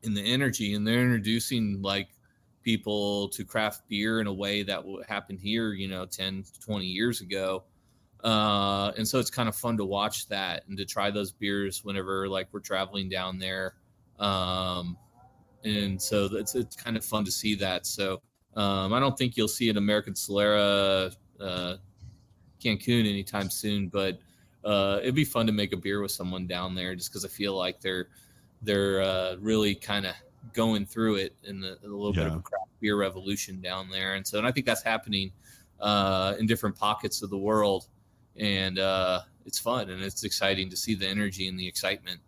and the energy, and they're introducing like people to craft beer in a way that happened here, you know, 10, 20 years ago. And so it's kind of fun to watch that and to try those beers whenever like we're traveling down there. And so it's kind of fun to see that. So I don't think you'll see an American Solera Cancun anytime soon, but it'd be fun to make a beer with someone down there just because I feel like they're really kind of going through it in a little bit of a craft beer revolution down there. And so, and I think that's happening in different pockets of the world. And it's fun and it's exciting to see the energy and the excitement.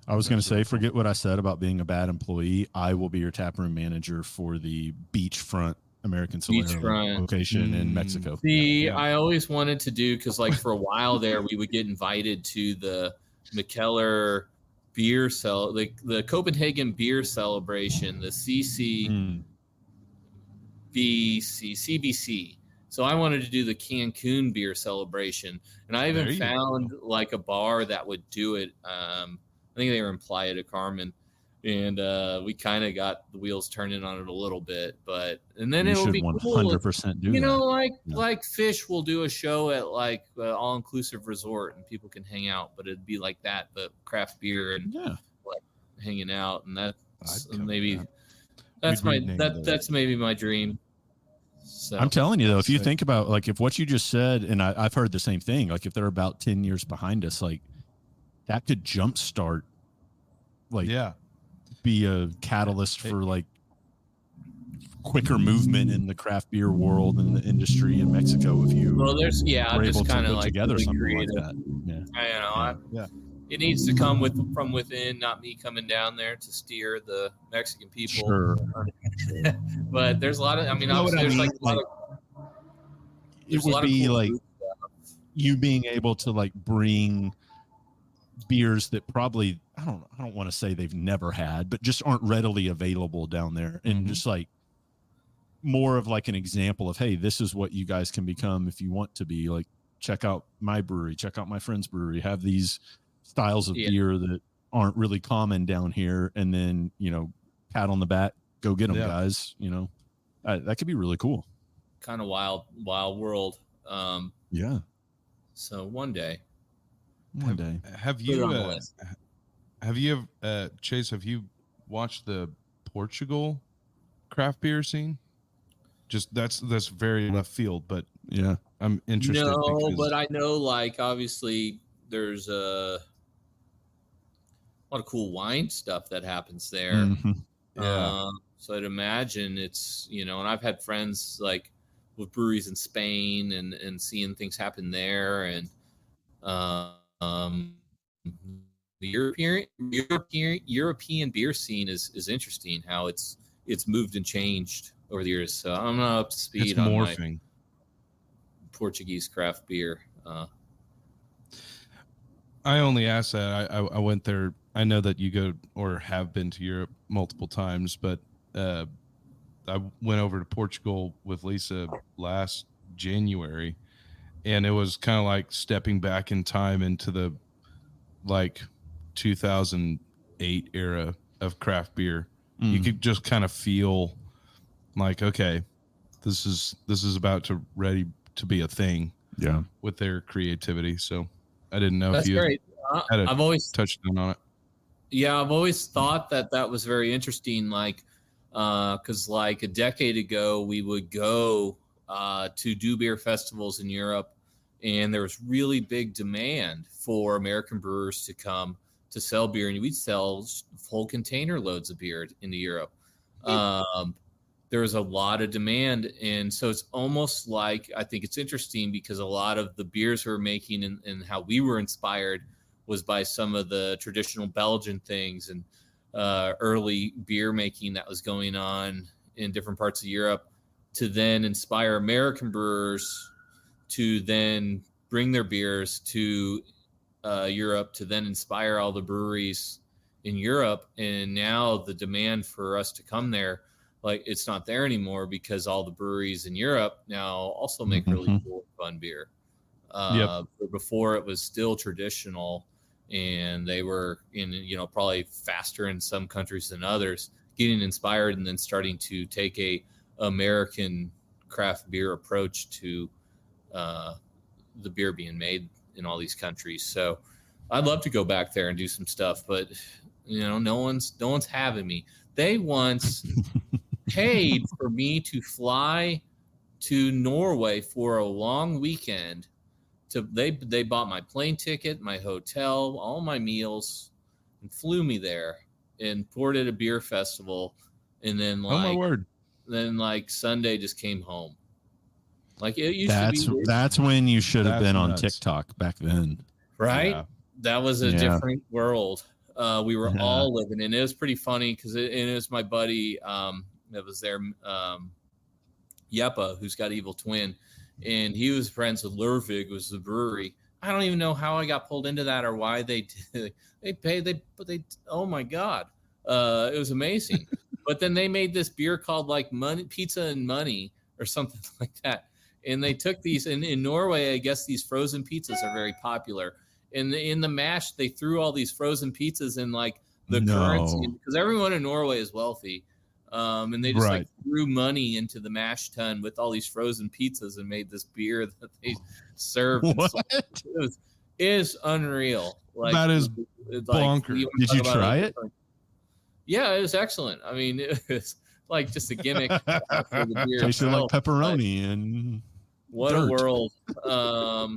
I was going to say, forget what I said about being a bad employee. I will be your taproom manager for the beachfront American Solera location in Mexico. See, I always wanted to do, because like for a while there, we would get invited to the McKellar beer the Copenhagen beer celebration, the CBC. So I wanted to do the Cancun beer celebration, and I even found like a bar that would do it. I think they were in Playa de Carmen, and we kind of got the wheels turning on it a little bit. But and then it will be 100% do. You know, like Fish will do a show at like all inclusive resort, and people can hang out. But it'd be like that, but craft beer and like hanging out, and that's maybe that's maybe my dream. So I'm telling you though, if you think about like if what you just said, and I've heard the same thing, like if they're about 10 years behind us, like that could jumpstart, like be a catalyst for like quicker movement in the craft beer world and the industry in Mexico. If you just kind of like together really something creative. like that. I know. It needs to come from within, not me coming down there to steer the Mexican people. Sure. But there's a lot of, obviously there's like a lot of, it would be like you being able to like bring beers that probably I don't want to say they've never had, but just aren't readily available down there, and just like more of like an example of, hey, this is what you guys can become if you want to be. Like, check out my brewery, check out my friend's brewery, have these styles of beer that aren't really common down here, and then, you know, pat on the back, go get them, guys. You know, that could be really cool. Kind of wild world. So one day. Have you Chase, have you watched the Portugal craft beer scene? Just that's very left field, but I'm interested. No, but I know, like, obviously there's a lot of cool wine stuff that happens there. So I'd imagine it's, you know, and I've had friends like with breweries in Spain and seeing things happen there, and the European beer scene is interesting, how it's moved and changed over the years. So I'm not up to speed on morphing. Portuguese craft beer. I only asked that. I went there. I know that you go or have been to Europe multiple times, but I went over to Portugal with Lisa last January, and it was kind of like stepping back in time into the like 2008 era of craft beer. You could just kind of feel like, okay, this is about to ready to be a thing. With their creativity. So I didn't know if you great. I've always touched on it. Yeah, I've always thought that was very interesting. Like, because like a decade ago, we would go to do beer festivals in Europe, and there was really big demand for American brewers to come to sell beer, and we'd sell full container loads of beer into Europe. there's a lot of demand. And so it's almost like, I think it's interesting because a lot of the beers we're making and how we were inspired was by some of the traditional Belgian things and early beer making that was going on in different parts of Europe, to then inspire American brewers to then bring their beers to Europe, to then inspire all the breweries in Europe. And now the demand for us to come there, like, it's not there anymore because all the breweries in Europe now also make really cool, fun beer. But before, it was still traditional, and they were in, probably faster in some countries than others, getting inspired and then starting to take a American craft beer approach to the beer being made in all these countries. So I'd love to go back there and do some stuff, but no one's having me. They once paid for me to fly to Norway for a long weekend. They bought my plane ticket, my hotel, all my meals, and flew me there and poured at a beer festival. And then oh my word, then Sunday just came home. Like, it used to be. That's when you should have been nuts. on TikTok back then, right? Yeah. That was a different world. We were all living in it. It was pretty funny because it was my buddy that was there, Yepa, who's got Evil Twin, and he was friends with Lurvig, was the brewery. I don't even know how I got pulled into that or why they did. Oh my God, it was amazing. But then they made this beer called Money, Pizza and Money, or something like that. And they took these, and in Norway, I guess these frozen pizzas are very popular. And in the mash, they threw all these frozen pizzas in the currency, because everyone in Norway is wealthy. And they just threw money into the mash tun with all these frozen pizzas and made this beer that they served. What? It is unreal. That is bonkers. Did you try it? Yeah, it was excellent. I mean, it was just a gimmick for the beer. Tasted like pepperoni and what dirt. A world.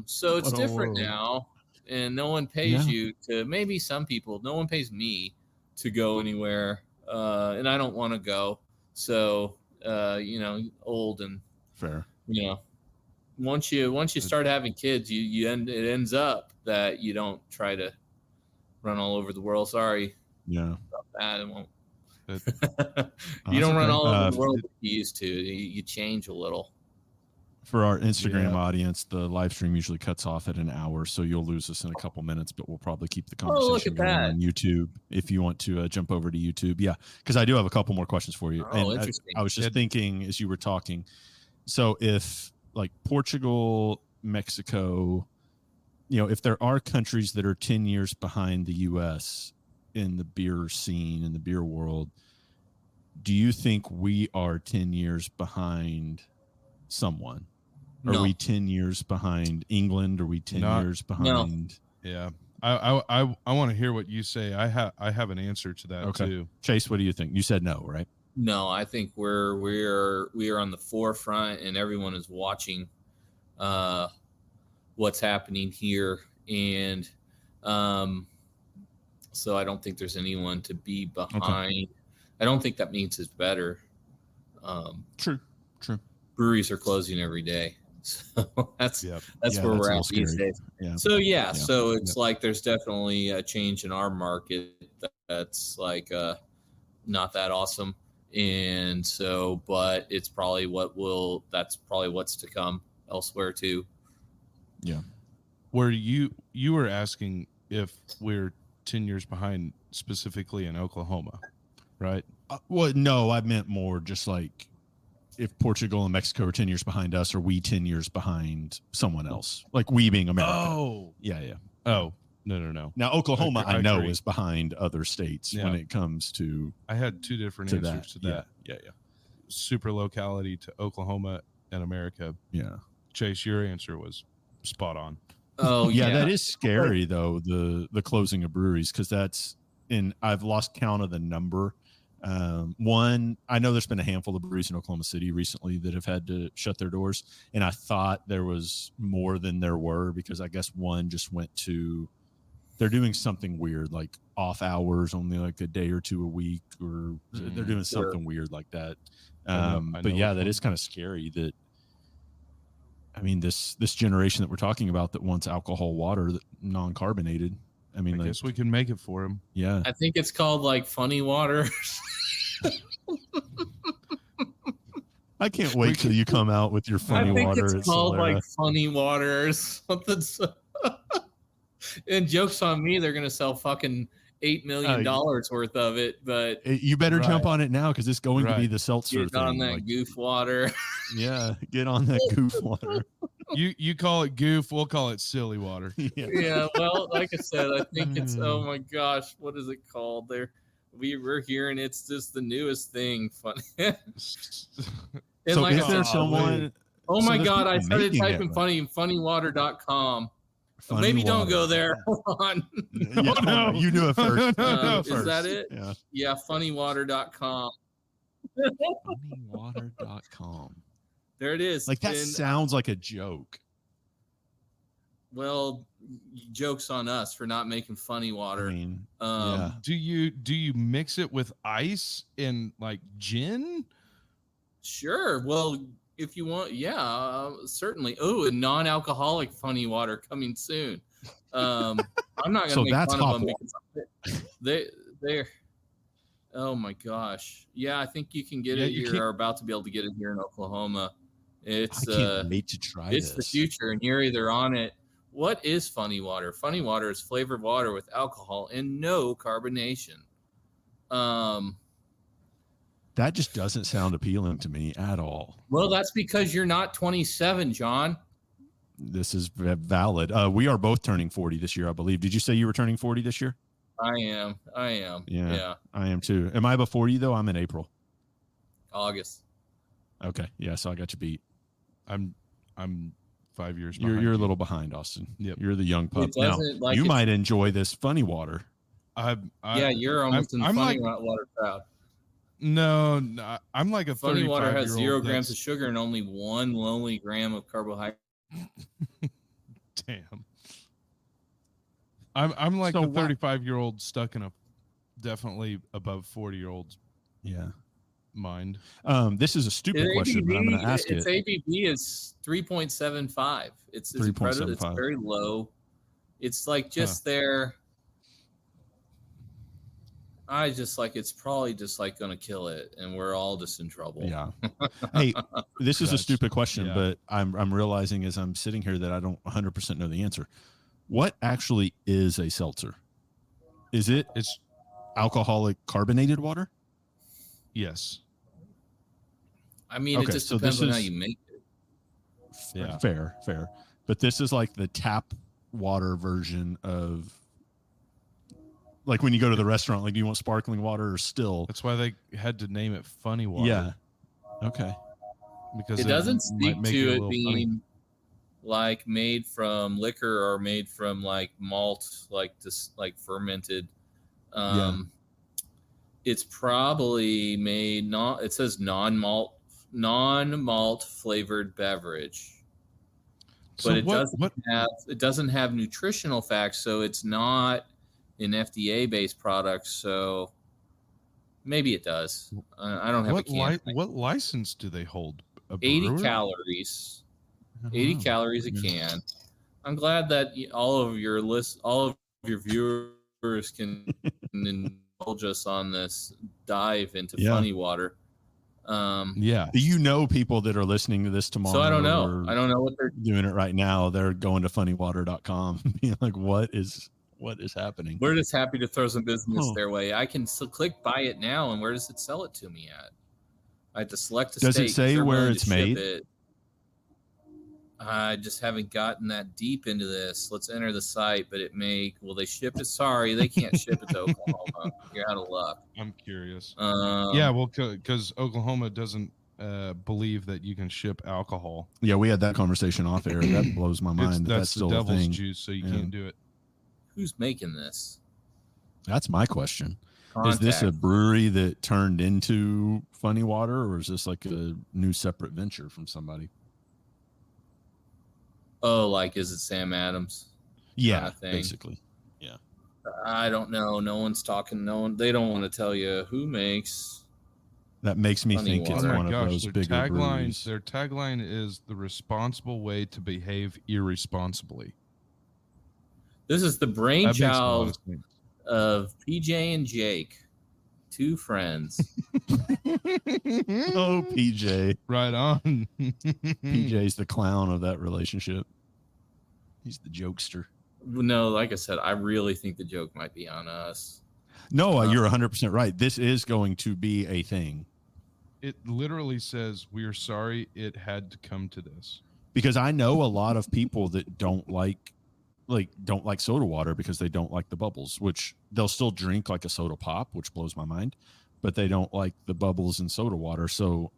So it's different now, and no one pays you to. Maybe some people. No one pays me to go anywhere, and I don't want to go. So old and fair. Once you start having kids, it ends up that you don't try to run all over the world. Sorry. Yeah. That it won't. You don't run all over the world like you used to. You change a little. For our Instagram audience, the live stream usually cuts off at an hour, so you'll lose us in a couple minutes, but we'll probably keep the conversation going on YouTube if you want to jump over to YouTube. Yeah, because I do have a couple more questions for you. Interesting. I was just thinking as you were talking, so if Portugal, Mexico, if there are countries that are 10 years behind the U.S. in the beer scene, in the beer world, do you think we are 10 years behind someone? Are we 10 years behind England? Are we 10 years behind? No. Yeah. I want to hear what you say. I have an answer to that too. Chase, what do you think? You said no, right? No, I think we are on the forefront, and everyone is watching what's happening here. And so I don't think there's anyone to be behind. Okay. I don't think that means it's better. True. Breweries are closing every day. So that's where we're at these days. Yeah. So so it's there's definitely a change in our market that's not that awesome. And so, but it's probably that's probably what's to come elsewhere too. Yeah. Where you were asking if we're 10 years behind specifically in Oklahoma, right? Well, no, I meant more just if Portugal and Mexico are 10 years behind us, are we 10 years behind someone else? We being America. Oh. Yeah. Oh, no. Now, Oklahoma, I know, is behind other states when it comes to. I had two different answers to that. Yeah. Super locality to Oklahoma and America. Yeah. Chase, your answer was spot on. Oh, yeah. That is scary, though, the closing of breweries, because I've lost count of the number. One, I know there's been a handful of breweries in Oklahoma City recently that have had to shut their doors, and I thought there was more than there were, because I guess one just went to they're doing something weird, like off hours, only like a day or two a week, or they're doing something weird like that. But yeah, that is kind of scary. That I mean, this generation that we're talking about that wants alcohol water, non-carbonated. I mean, I guess we can make it for them. Yeah, I think it's called like funny water. I can't wait till you come out with your funny water. I think it's called like funny water or something. And joke's on me, they're gonna sell fucking $8 million worth of it. But you better jump on it now because it's going to be the seltzer get thing. On that goof water. Yeah, get on that goof water. You call it goof, we'll call it silly water. Yeah, well, like I said, I think it's oh my gosh, what is it called? We're hearing it's just the newest thing. Funny. So like, is there someone? Oh my god, I started typing funnywater.com. Maybe don't go there. Hold on. No, you do it first. Is that it? Yeah, funnywater.com. Funnywater.com. There it is. Like that sounds like a joke. Well, joke's on us for not making funny water. I mean, do you mix it with ice and like gin? Sure. Well, if you want, certainly. Oh, and non-alcoholic funny water coming soon. I'm not going to make fun of them because they're. Oh my gosh! Yeah, I think you can get it. You're about to be able to get it here in Oklahoma. I can't wait to try it's the future, and you're either on it. What is funny water? Funny water is flavored water with alcohol and no carbonation. That just doesn't sound appealing to me at all. Well, that's because you're not 27, John. This is valid. We are both turning 40 this year, I believe. Did you say you were turning 40 this year? I am. Yeah, I am too. Am I before you though? I'm in April. August. Okay. Yeah. So I got you beat. I'm 5 years. You're a little behind, Austin. Yep. You're the young pup. Now, you might enjoy this funny water. You're almost in the funny water crowd. No, I'm like a funny water has 0 grams grams of sugar and only 1 lonely gram of carbohydrate. Damn. I'm like a 35-year-old stuck in a definitely above 40-year-old's mind. This is a stupid question, but I'm going to ask it. Its ABV is 3.75. It's 3.75. It's very low. It's like just there. I just like it's probably just like going to kill it, and we're all just in trouble. Yeah. Hey, this is a stupid question, but I'm realizing as I'm sitting here that I don't 100% know the answer. What actually is a seltzer? It's alcoholic carbonated water? Yes. I mean, it just depends on how you make it. Yeah. Fair. But this is like the tap water version of. Like when you go to the restaurant, like do you want sparkling water or still? That's why they had to name it funny water. Yeah. Okay. Because it doesn't speak to it being funny. Like made from liquor or made from like malt, like this, like fermented. It's probably made it says non-malt flavored beverage. But it doesn't have nutritional facts, so it's not an FDA-based product, so maybe it does. I don't have a can. What license do they hold? 80 calories. 80 calories a can. I'm glad that all of your viewers can indulge us on this dive into funny water. Do you know people that are listening to this tomorrow? So I don't know. I don't know what they're doing it right now. They're going to funnywater.com being like, what is happening? We're just happy to throw some business their way. I can click buy it now, and where does it sell it to me at? I have to select a state. Does it say where it's made? I just haven't gotten that deep into this. Let's enter the site, but will they ship it? Sorry, they can't ship it to Oklahoma. You're out of luck. I'm curious. Because Oklahoma doesn't believe that you can ship alcohol. Yeah, we had that conversation off air. That blows my mind. That's still the devil's a thing. Juice, so you can't do it. Who's making this? That's my question. Is this a brewery that turned into Funny Water, or is this like a new separate venture from somebody? Oh, like is it Sam Adams? Yeah, basically. Yeah. I don't know. No one's talking. They don't want to tell you who makes. That makes me Funny think it's water. one of those bigger breweries. Their tagline is the responsible way to behave irresponsibly. This is the That makes a lot brainchild of sense. of PJ and Jake, two friends. Oh, PJ. Right on. PJ's the clown of that relationship. He's the jokester. No, like I said, I really think the joke might be on us. No, you're 100% right. This is going to be a thing. It literally says, "We are sorry it had to come to this." Because I know a lot of people that don't like soda water because they don't like the bubbles, which they'll still drink like a soda pop, which blows my mind, but they don't like the bubbles in soda water. So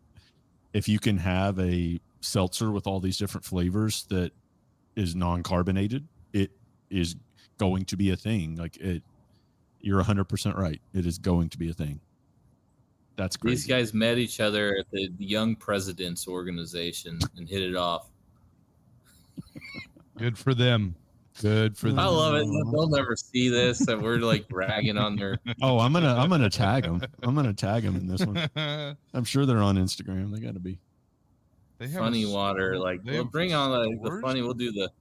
if you can have a seltzer with all these different flavors that is non-carbonated, it is going to be a thing. You're 100% right. It is going to be a thing. That's crazy. These guys met each other at the Young Presidents Organization and hit it off. Good for them. Good for them. I love it. They'll never see this, that we're like bragging on their. Oh, I'm gonna tag them. I'm gonna tag them in this one. I'm sure they're on Instagram. They got to be. They have Funny water. Like, we'll bring on the funny. We'll do the.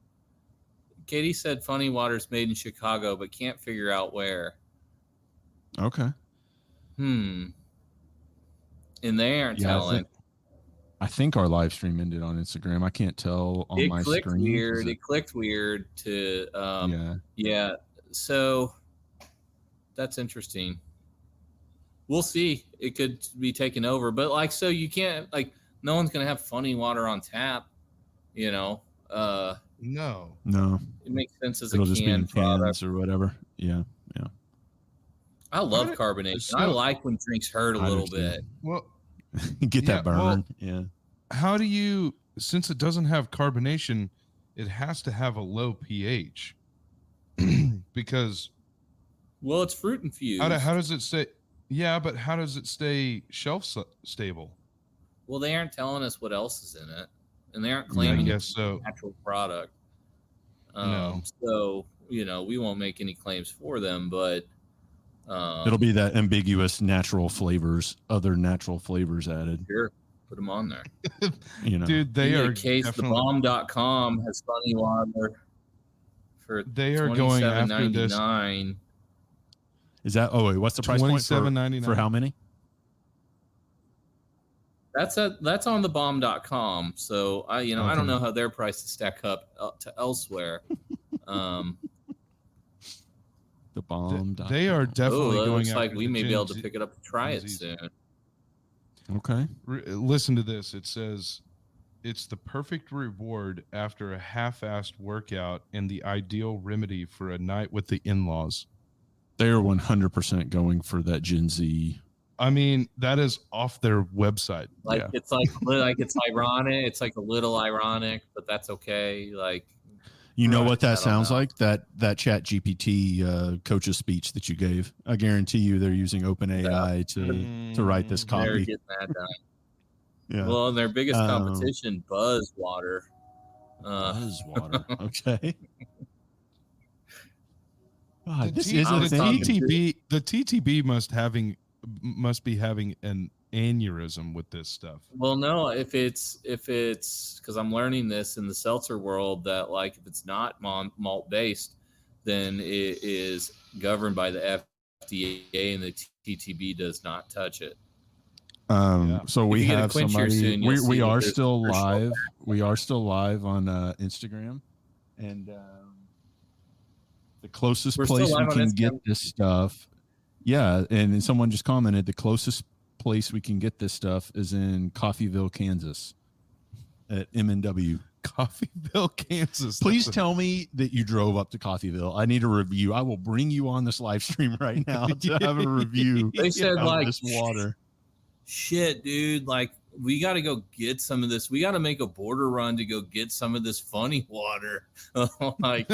Katie said funny water's made in Chicago, but can't figure out where. Okay. And they aren't telling. I think our live stream ended on Instagram. I can't tell on my screen. Weird. It clicked weird to yeah. So that's interesting. We'll see. It could be taken over, but so you can't no one's gonna have funny water on tap, No. It makes sense as It'll a just be in product cans or whatever. Yeah. I love carbonation. I like when drinks hurt a little bit. Well, get that burn. Well, yeah. How do you, since it doesn't have carbonation, it has to have a low pH because. Well, it's fruit infused. How does it stay? Yeah, but how does it stay shelf stable? Well, they aren't telling us what else is in it, and they aren't claiming it's a natural product. No. So we won't make any claims for them, but. It'll be that ambiguous other natural flavors added. Sure. Put them on there. Dude, they are thebomb.com has funny water for they are going after this. Is that what's the price point for how many? That's on thebomb.com. So I don't know how their prices stack up to elsewhere. The bomb. They are definitely going looks after like we may be able to pick it up to try it soon. Okay. Listen to this. It says it's the perfect reward after a half-assed workout and the ideal remedy for a night with the in-laws. They are 100% going for that Gen Z. I mean, that is off their website. It's it's ironic. It's a little ironic, but that's okay. What that sounds like? That Chat GPT coach's speech that you gave. I guarantee you they're using OpenAI to write this copy. They're getting that done. Yeah. Well, their biggest competition, Buzzwater. Buzzwater. Okay. God, the TTB must be having an aneurysm with this stuff. Well, no, if it's because I'm learning this in the seltzer world that if it's not malt based, then it is governed by the FDA and the TTB does not touch it. So we have somebody. We are still live. We are still live on Instagram, and the closest place we can get this stuff. Yeah, and someone just commented the closest place we can get this stuff is in Coffeyville, Kansas, at M&W. Coffeyville, Kansas. Please tell me that you drove up to Coffeyville. I need a review. I will bring you on this live stream right now to have a review. They said this water. Shit, dude. We got to go get some of this. We got to make a border run to go get some of this funny water. I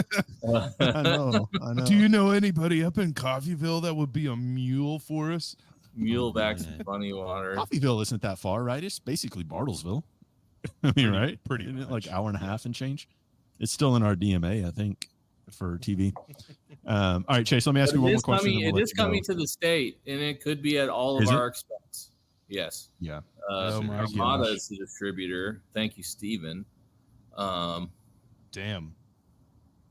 know. Do you know anybody up in Coffeyville that would be a mule for us? Mule back some funny water. Coffeyville isn't that far, right? It's basically Bartlesville. I mean, right? Pretty isn't it hour and a half and change? It's still in our DMA, I think. for TV. All right, Chase, let me ask you one more question. It is coming to the state, and it could be at all of our expense. Yes. Yeah. Armada is the distributor. Thank you, Steven. Damn.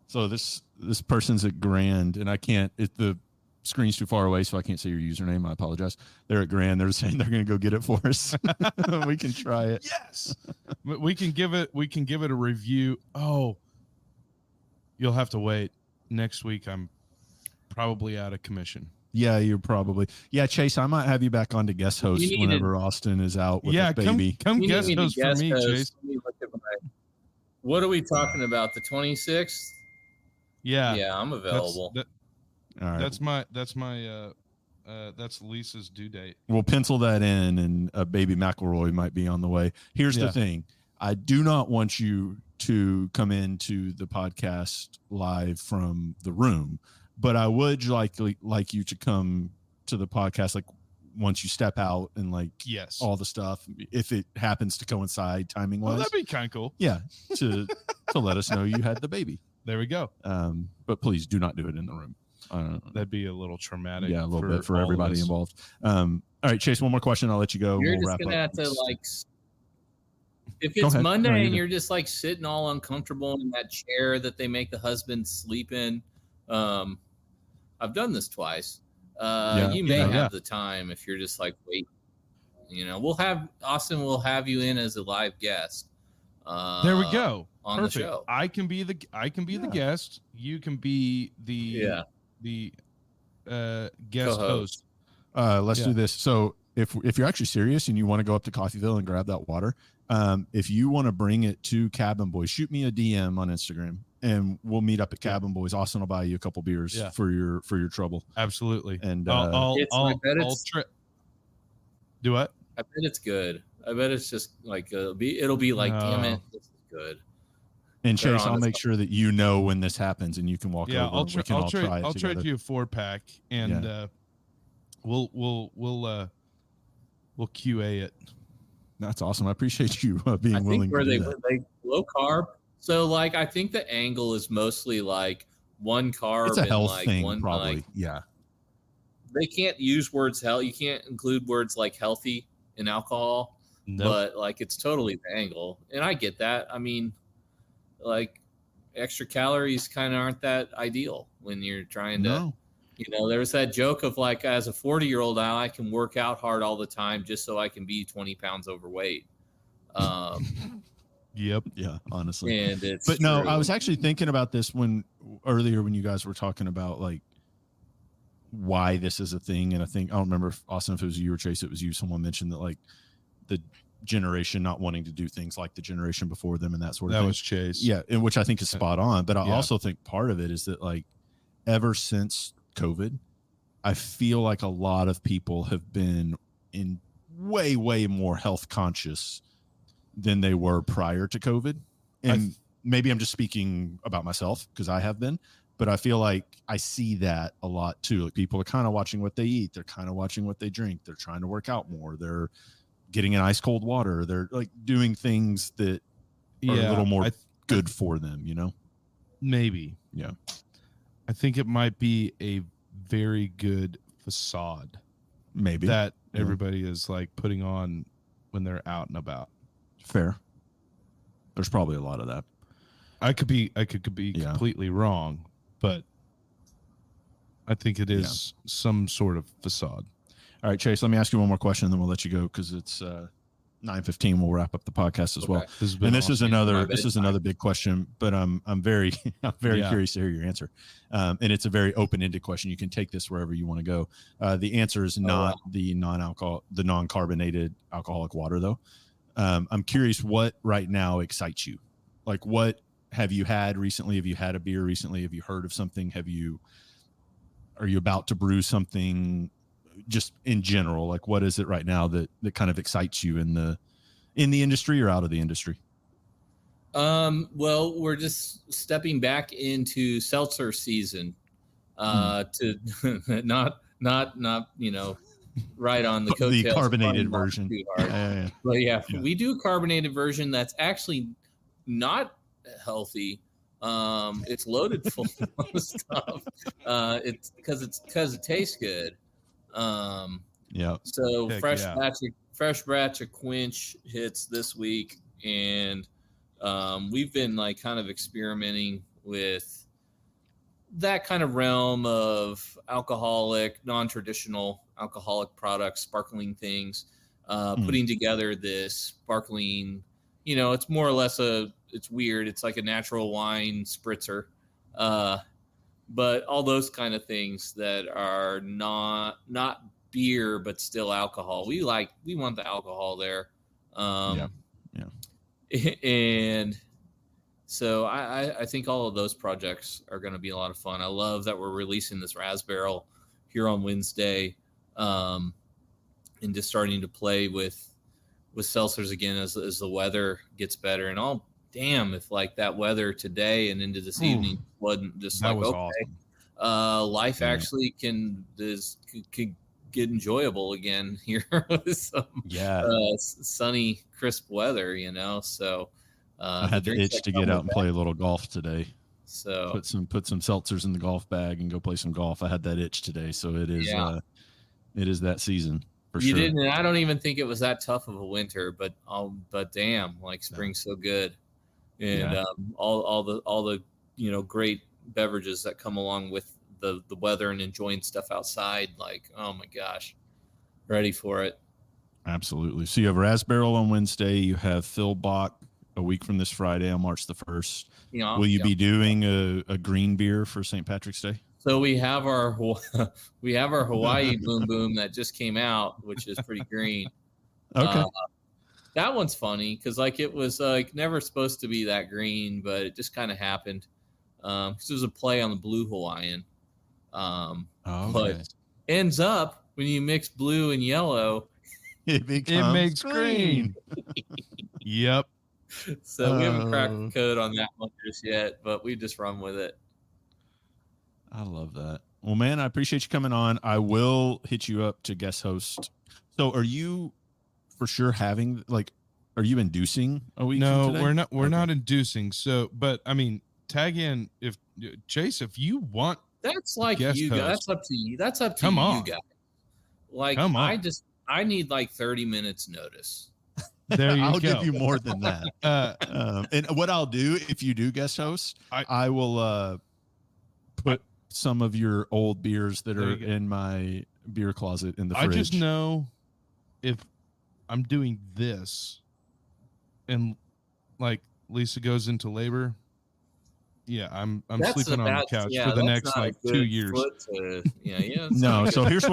So this person's at Grand, and I can't. The screen's too far away, so I can't say your username. I apologize. They're at Grand. They're saying they're going to go get it for us. We can try it. Yes. We can give it a review. Oh, you'll have to wait. Next week, I'm probably out of commission. Yeah, you're probably. Yeah, Chase, I might have you back on to guest host whenever Austin is out with the baby. Come guest host for me, Chase. What are we talking about? The 26th? Yeah. Yeah, I'm available. All right. That's Lisa's due date. We'll pencil that in, and baby McElroy might be on the way. Here's the thing. I do not want you to come into the podcast live from the room, but I would like you to come to the podcast like once you step out and all the stuff, if it happens to coincide timing wise. Well, that'd be kind of cool. Yeah, to let us know you had the baby. There we go. But please do not do it in the room. That'd be a little traumatic. Yeah, a little bit for everybody involved. All right, Chase, one more question. I'll let you go. You're just gonna have to if it's Monday and you're just sitting all uncomfortable in that chair that they make the husband sleep in. I've done this twice. You may have the time if you're just wait. Austin will have you in as a live guest. There we go. On Perfect. the show. I can be the guest. You can be the guest host. Let's do this. So if you're actually serious and you want to go up to Coffeeville and grab that water, if you want to bring it to Cabin Boys, shoot me a DM on Instagram and we'll meet up at Cabin Boys. Austin will buy you a couple beers for your trouble. Absolutely. And I'll do what? I bet it's good. I bet it's just it'll be damn it, this is good. And Chase, I'll make sure that when this happens and you can walk over. I'll trade you a 4-pack and we'll QA it. That's awesome. I appreciate you being willing to do that. They low carb. So I think the angle is mostly one carb. It's a health and thing, one, probably. Yeah. They can't use words health. You can't include words like healthy in alcohol. Nope. But it's totally the angle, and I get that. I mean, extra calories kind of aren't that ideal when you're trying to. There's that joke of as a 40-year-old now, I can work out hard all the time just so I can be 20 pounds overweight. Yep. Yeah, honestly. And it's true. I was actually thinking about this earlier when you guys were talking about why this is a thing. And I don't remember if Austin, if it was you or Chase, it was you. Someone mentioned that the generation not wanting to do things like the generation before them and that sort of thing. That was Chase. Yeah. And which I think is spot on. But I also think part of it is that ever since COVID, I feel like a lot of people have been in way, way more health conscious than they were prior to COVID. And maybe I'm just speaking about myself because I have been, but I feel like I see that a lot too. People are kind of watching what they eat. They're kind of watching what they drink. They're trying to work out more. They're getting in ice cold water. They're doing things that are a little more good for them, Maybe. Yeah. I think it might be a very good facade. Maybe. That everybody is putting on when they're out and about. Fair. There's probably a lot of that. I could be completely wrong, but I think it is some sort of facade. All right, Chase, let me ask you one more question, and then we'll let you go because it's 9:15. We'll wrap up the podcast as well. This is another big question, but I'm very curious to hear your answer. And it's a very open-ended question. You can take this wherever you want to go. The answer is not the non-carbonated alcoholic water, though. I'm curious what right now excites you. What have you had recently? Have you had a beer recently? Have you heard of something? Are you about to brew something? Just in general, what is it right now that kind of excites you in the industry or out of the industry? Well, we're just stepping back into seltzer season, to not right on the coattails. The carbonated version. But we do a carbonated version that's actually not healthy. It's loaded full of stuff. It's because it tastes good. Yeah. So Heck fresh yeah. batch of Quench hits this week, and we've been like kind of experimenting with that kind of realm of alcoholic, non-traditional alcoholic products, sparkling things, putting together this sparkling, it's more or less it's weird. It's like a natural wine spritzer. But all those kind of things that are not beer, but still alcohol. We want the alcohol there. Yeah. And so I think all of those projects are going to be a lot of fun. I love that we're releasing this raspberry here on Wednesday, and just starting to play with seltzers again as the weather gets better. And damn, if like that weather today and into this evening wasn't just That like, was okay, awesome. Life actually can get enjoyable again here with some sunny, crisp weather, So I had the itch to get out and play a little golf today. So put some seltzers in the golf bag and go play some golf. I had that itch today, so it is it is that season for sure. You didn't. I don't even think it was that tough of a winter, but damn, like spring's so good, and all the great beverages that come along with the weather and enjoying stuff outside. Like, oh my gosh, ready for it. Absolutely. So you have Raspberry on Wednesday. You have Phil Bach a week from this Friday on March the 1st. Will you be doing a green beer for St. Patrick's Day? So we have our Hawaii Boom Boom that just came out, which is pretty green. Okay. That one's funny because like it was like never supposed to be that green, but it just kind of happened. Because it was a play on the blue Hawaiian. But ends up when you mix blue and yellow, it makes green. Yep. So we haven't cracked the code on that one just yet, but we just run with it. I love that. Well, man, I appreciate you coming on. I will hit you up to guest host. So are you for sure having are you inducing a week? No, we're not inducing. So, but I mean, tag in if Chase, if you want. That's like you guys. That's up to you. That's up to you guys. Like I need like 30 minutes notice. There you I'll go. give you more than that. And what I'll do if you do guest host, I will put some of your old beers that are in my beer closet in the fridge. I just know if I'm doing this and like Lisa goes into labor, I'm sleeping on the couch for the next like 2 years. No, so here's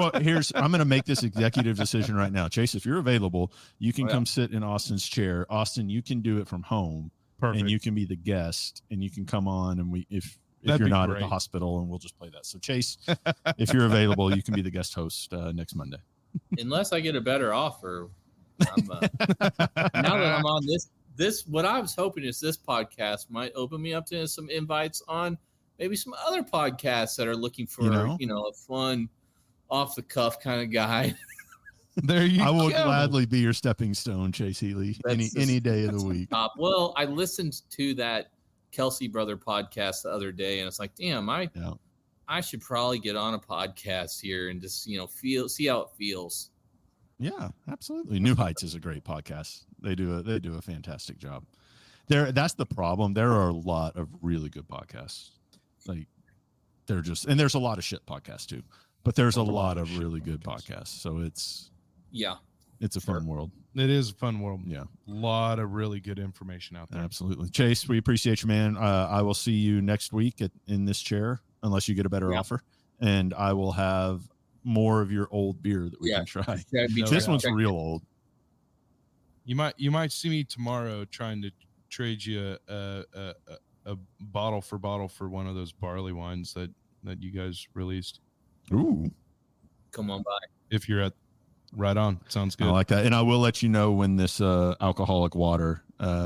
I'm going to make this executive decision right now. Chase, if you're available, you can come sit in Austin's chair. Austin, you can do it from home. Perfect. And you can be the guest and you can come on and if you're not at the hospital, and we'll just play that. So Chase, if you're available, you can be the guest host next Monday. Unless I get a better offer. Now that I'm on this, what I was hoping is this podcast might open me up to some invites on maybe some other podcasts that are looking for, a fun, off the cuff kind of guy. There you go. I will gladly be your stepping stone, Chase Healey, any day of the week. Well, I listened to that Kelsey Brother podcast the other day, and it's like, damn, I should probably get on a podcast here and just, see how it feels. Yeah, absolutely. New Heights is a great podcast. They do a fantastic job. That's the problem. There are a lot of really good podcasts. Like and there's a lot of shit podcasts too, but there's a lot of really good podcasts. So it's a fun world. It is a fun world. Yeah. A lot of really good information out there. Absolutely. Chase, we appreciate you, man. I will see you next week in this chair, unless you get a better offer. And I will have more of your old beer that we can try. This one's real old. You might see me tomorrow trying to trade you a bottle for one of those barley wines that you guys released. Ooh. Come on by. If you're at right on. Sounds good. I like that. And I will let you know when this alcoholic water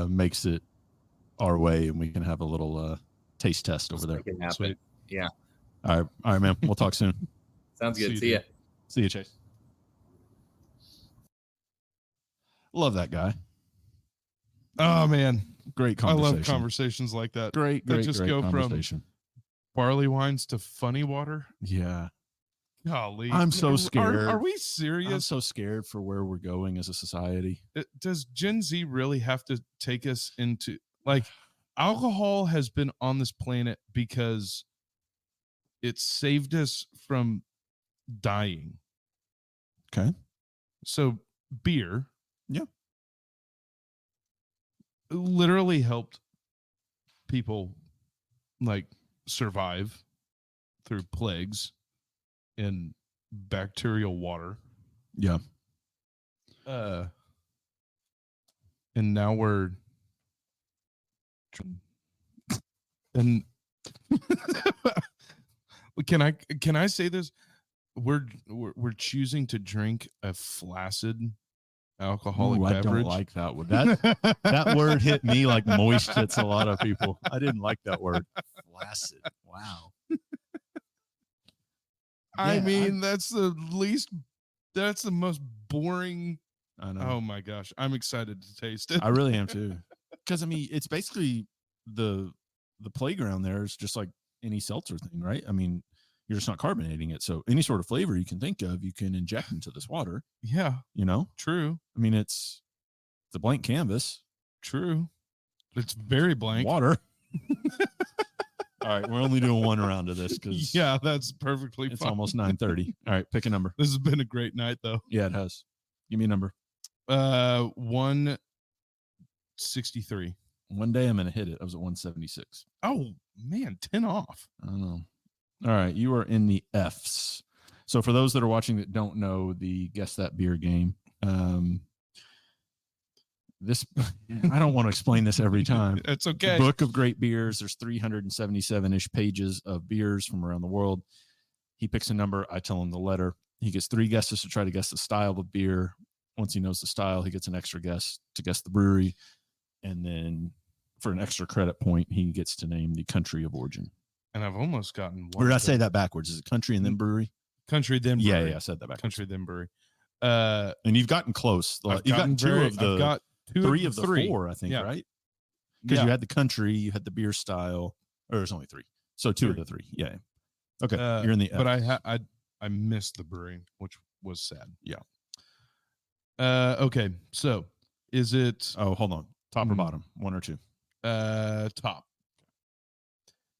makes it our way, and we can have a little taste test over there. Sweet. Yeah. All right, man. We'll talk soon. Sounds good. See ya. See you, Chase. Love that guy. Oh man, Great I conversation. love conversations like that. Great just go conversation. From barley wines to funny water. Yeah. Golly. I'm so scared. Are we serious? I'm so scared for where we're going as a society. Does Gen Z really have to take us into, like, alcohol has been on this planet because it saved us from dying. Okay. So beer, yeah, literally helped people like survive through plagues and bacterial water. Yeah. And now we're and can I say this? We're choosing to drink a flaccid alcoholic beverage. I don't like that word. That word hit me like moist hits a lot of people. I didn't like that word. Flaccid. Wow. I mean, that's the most boring. I know. Oh my gosh. I'm excited to taste it. I really am too. Because I mean, it's basically the playground there is just like any seltzer thing, right? I mean, you're just not carbonating it. So any sort of flavor you can think of, you can inject into this water. Yeah. True. I mean, it's a blank canvas. True. It's very blank. Water. All right. We're only doing one round of this because that's perfectly it's fine. almost 9:30. All right. Pick a number. This has been a great night though. Yeah, it has. Give me a number. 163. One day I'm going to hit it. I was at 176. Oh man, 10 off. I don't know. All right. You are in the F's. So for those that are watching that don't know the Guess That Beer game, this, I don't want to explain this every time. It's okay. Book of Great Beers. There's 377-ish pages of beers from around the world. He picks a number. I tell him the letter. He gets 3 guesses to try to guess the style of beer. Once he knows the style, he gets an extra guess to guess the brewery. And then for an extra credit point, he gets to name the country of origin. And I've almost gotten one. Or did I say that backwards? Is it country and then brewery? Country, then brewery. Yeah, I said that backwards. Country, then brewery. And you've gotten close. You've gotten 2 of the... I've got 3 of the 4, I think, right? Because you had the country, you had the beer style, or there's only 3. So 2 of the 3. Yeah. Okay. You're in the F. But I missed the brewing, which was sad. Yeah. Okay. So is it... Oh, hold on. Top or bottom? 1 or 2? Top.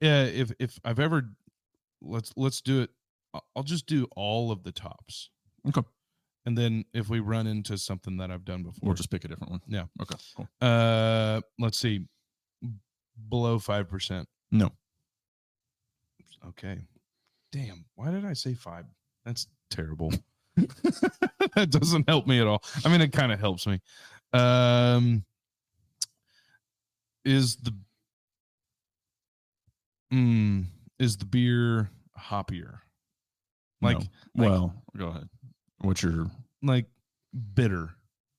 Yeah. If I've ever... Let's do it. I'll just do all of the tops. Okay. And then if we run into something that I've done before, we'll just pick a different one. Yeah. Okay. Cool. Let's see. Below 5%. No. Okay. Damn. Why did I say 5? That's terrible. That doesn't help me at all. I mean, it kind of helps me. Is the beer hoppier? Like, no. Well, go ahead. What's your like bitter?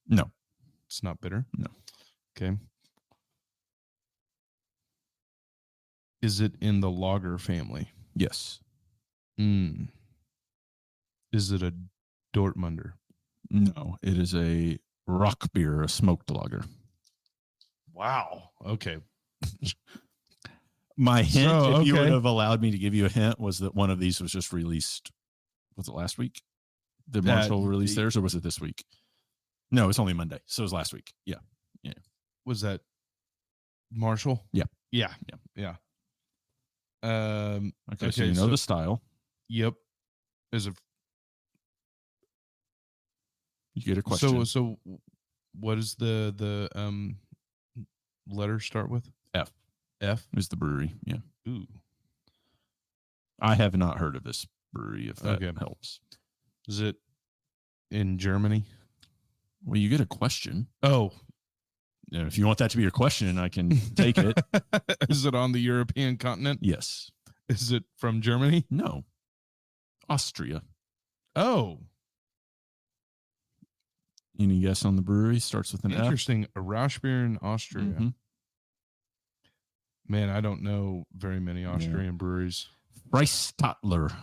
No, it's not bitter. No. Okay. Is it in the lager family? Yes. Is it a Dortmunder? No, it is a rock beer, a smoked lager. Wow. Okay. My hint, if you would have allowed me to give you a hint, was that one of these was just released. Was it last week? Did Marshall release theirs, or was it this week? No, it's only Monday, so it was last week. Yeah. Was that Marshall? Yeah. Okay, so you know the style. Yep. You get a question. So what does the letter start with? F. F is the brewery. Yeah. Ooh. I have not heard of this brewery, if that helps. Is it in Germany? Well, you get a question. Oh. If you want that to be your question, I can take it. Is it on the European continent? Yes. Is it from Germany? No. Austria. Oh. Any guess on the brewery? Starts with an F. Interesting. A Rausch beer in Austria. Mm-hmm. Man, I don't know very many Austrian breweries. Freistaedtler.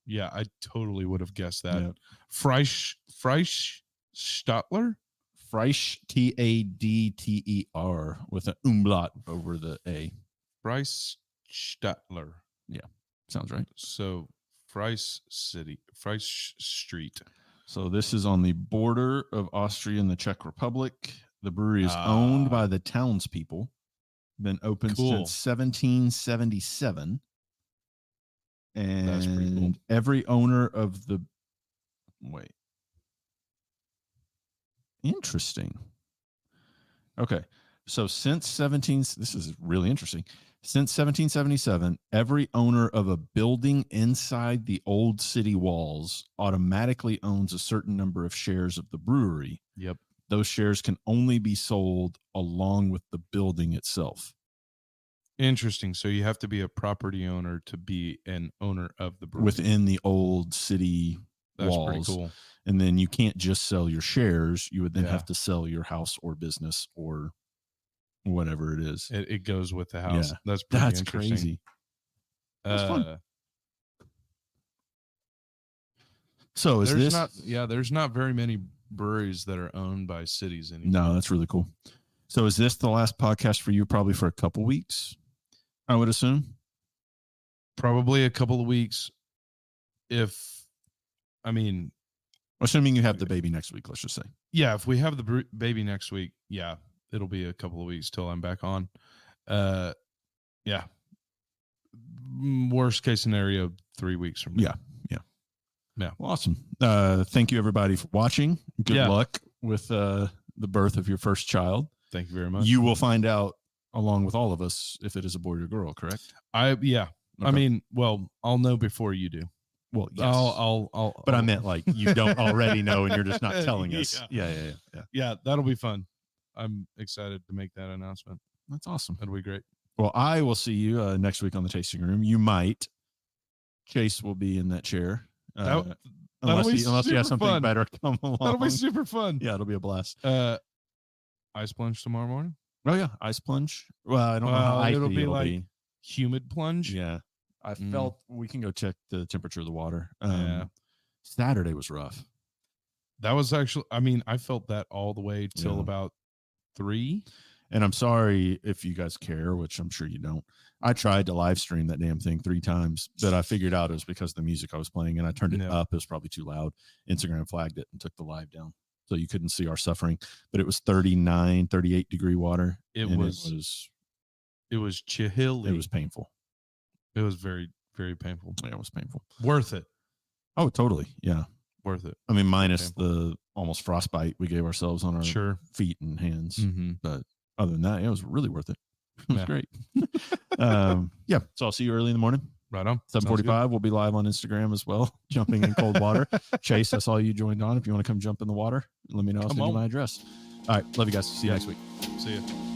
Yeah, I totally would have guessed that. Yeah. Freistaedtler? Freisch, Tadter, with an umlaut over the A. Bryce Statler. Sounds right. So Freiss Street. So this is on the border of Austria and the Czech Republic. The brewery is owned by the townspeople. Been open since 1777. And That's pretty cool. every owner of the interesting. Okay. So since this is really interesting. Since 1777, every owner of a building inside the old city walls automatically owns a certain number of shares of the brewery. Yep. Those shares can only be sold along with the building itself. Interesting. So you have to be a property owner to be an owner of the brewery. Within the old city walls. Pretty cool. And then you can't just sell your shares. You would then Yeah. have to sell your house or business or whatever it is. It goes with the house. Yeah. That's pretty That's interesting. crazy. That's fun. So there's not very many breweries that are owned by cities anymore. No, that's really cool. So is this the last podcast for you probably for a couple weeks? I would assume. Probably a couple of weeks. Assuming you have the baby next week, let's just say. Yeah, if we have the baby next week, yeah, it'll be a couple of weeks till I'm back on. Yeah. Worst case scenario, 3 weeks from now. Yeah. Well, awesome. Thank you everybody for watching. Good luck with the birth of your first child. Thank you very much. You will find out along with all of us if it is a boy or girl, correct? Okay. I mean, I'll know before you do. Well, yes. But I meant like you don't already know and you're just not telling us. Yeah. That'll be fun. I'm excited to make that announcement. That's awesome. That'll be great. Well, I will see you next week on the tasting room. You might. Chase will be in that chair. Unless he has something better come along. That'll be super fun. Yeah, it'll be a blast. Ice plunge tomorrow morning. Oh yeah, ice plunge. Well, I don't know how icy it'll be. Humid plunge. Yeah, I felt we can go check the temperature of the water. Yeah. Saturday was rough. That was actually. I felt that all the way till about 3. And I'm sorry if you guys care, which I'm sure you don't. I tried to live stream that damn thing 3 times, but I figured out it was because of the music I was playing, and I turned it up. It was probably too loud. Instagram flagged it and took the live down, so you couldn't see our suffering. But it was 38 degree water. It was chilly. It was painful. It was very, very painful. Yeah, it was painful. Worth it. Oh, totally. Yeah. Worth it. I mean, minus the almost frostbite we gave ourselves on our feet and hands. Mm-hmm. But other than that, it was really worth it. It was great. So I'll see you early in the morning. Right on. 7:45. We'll be live on Instagram as well, jumping in cold water. Chase, I saw you joined on. If you want to come jump in the water, let me know. I'll send you my address. All right. Love you guys. See you next week. See you.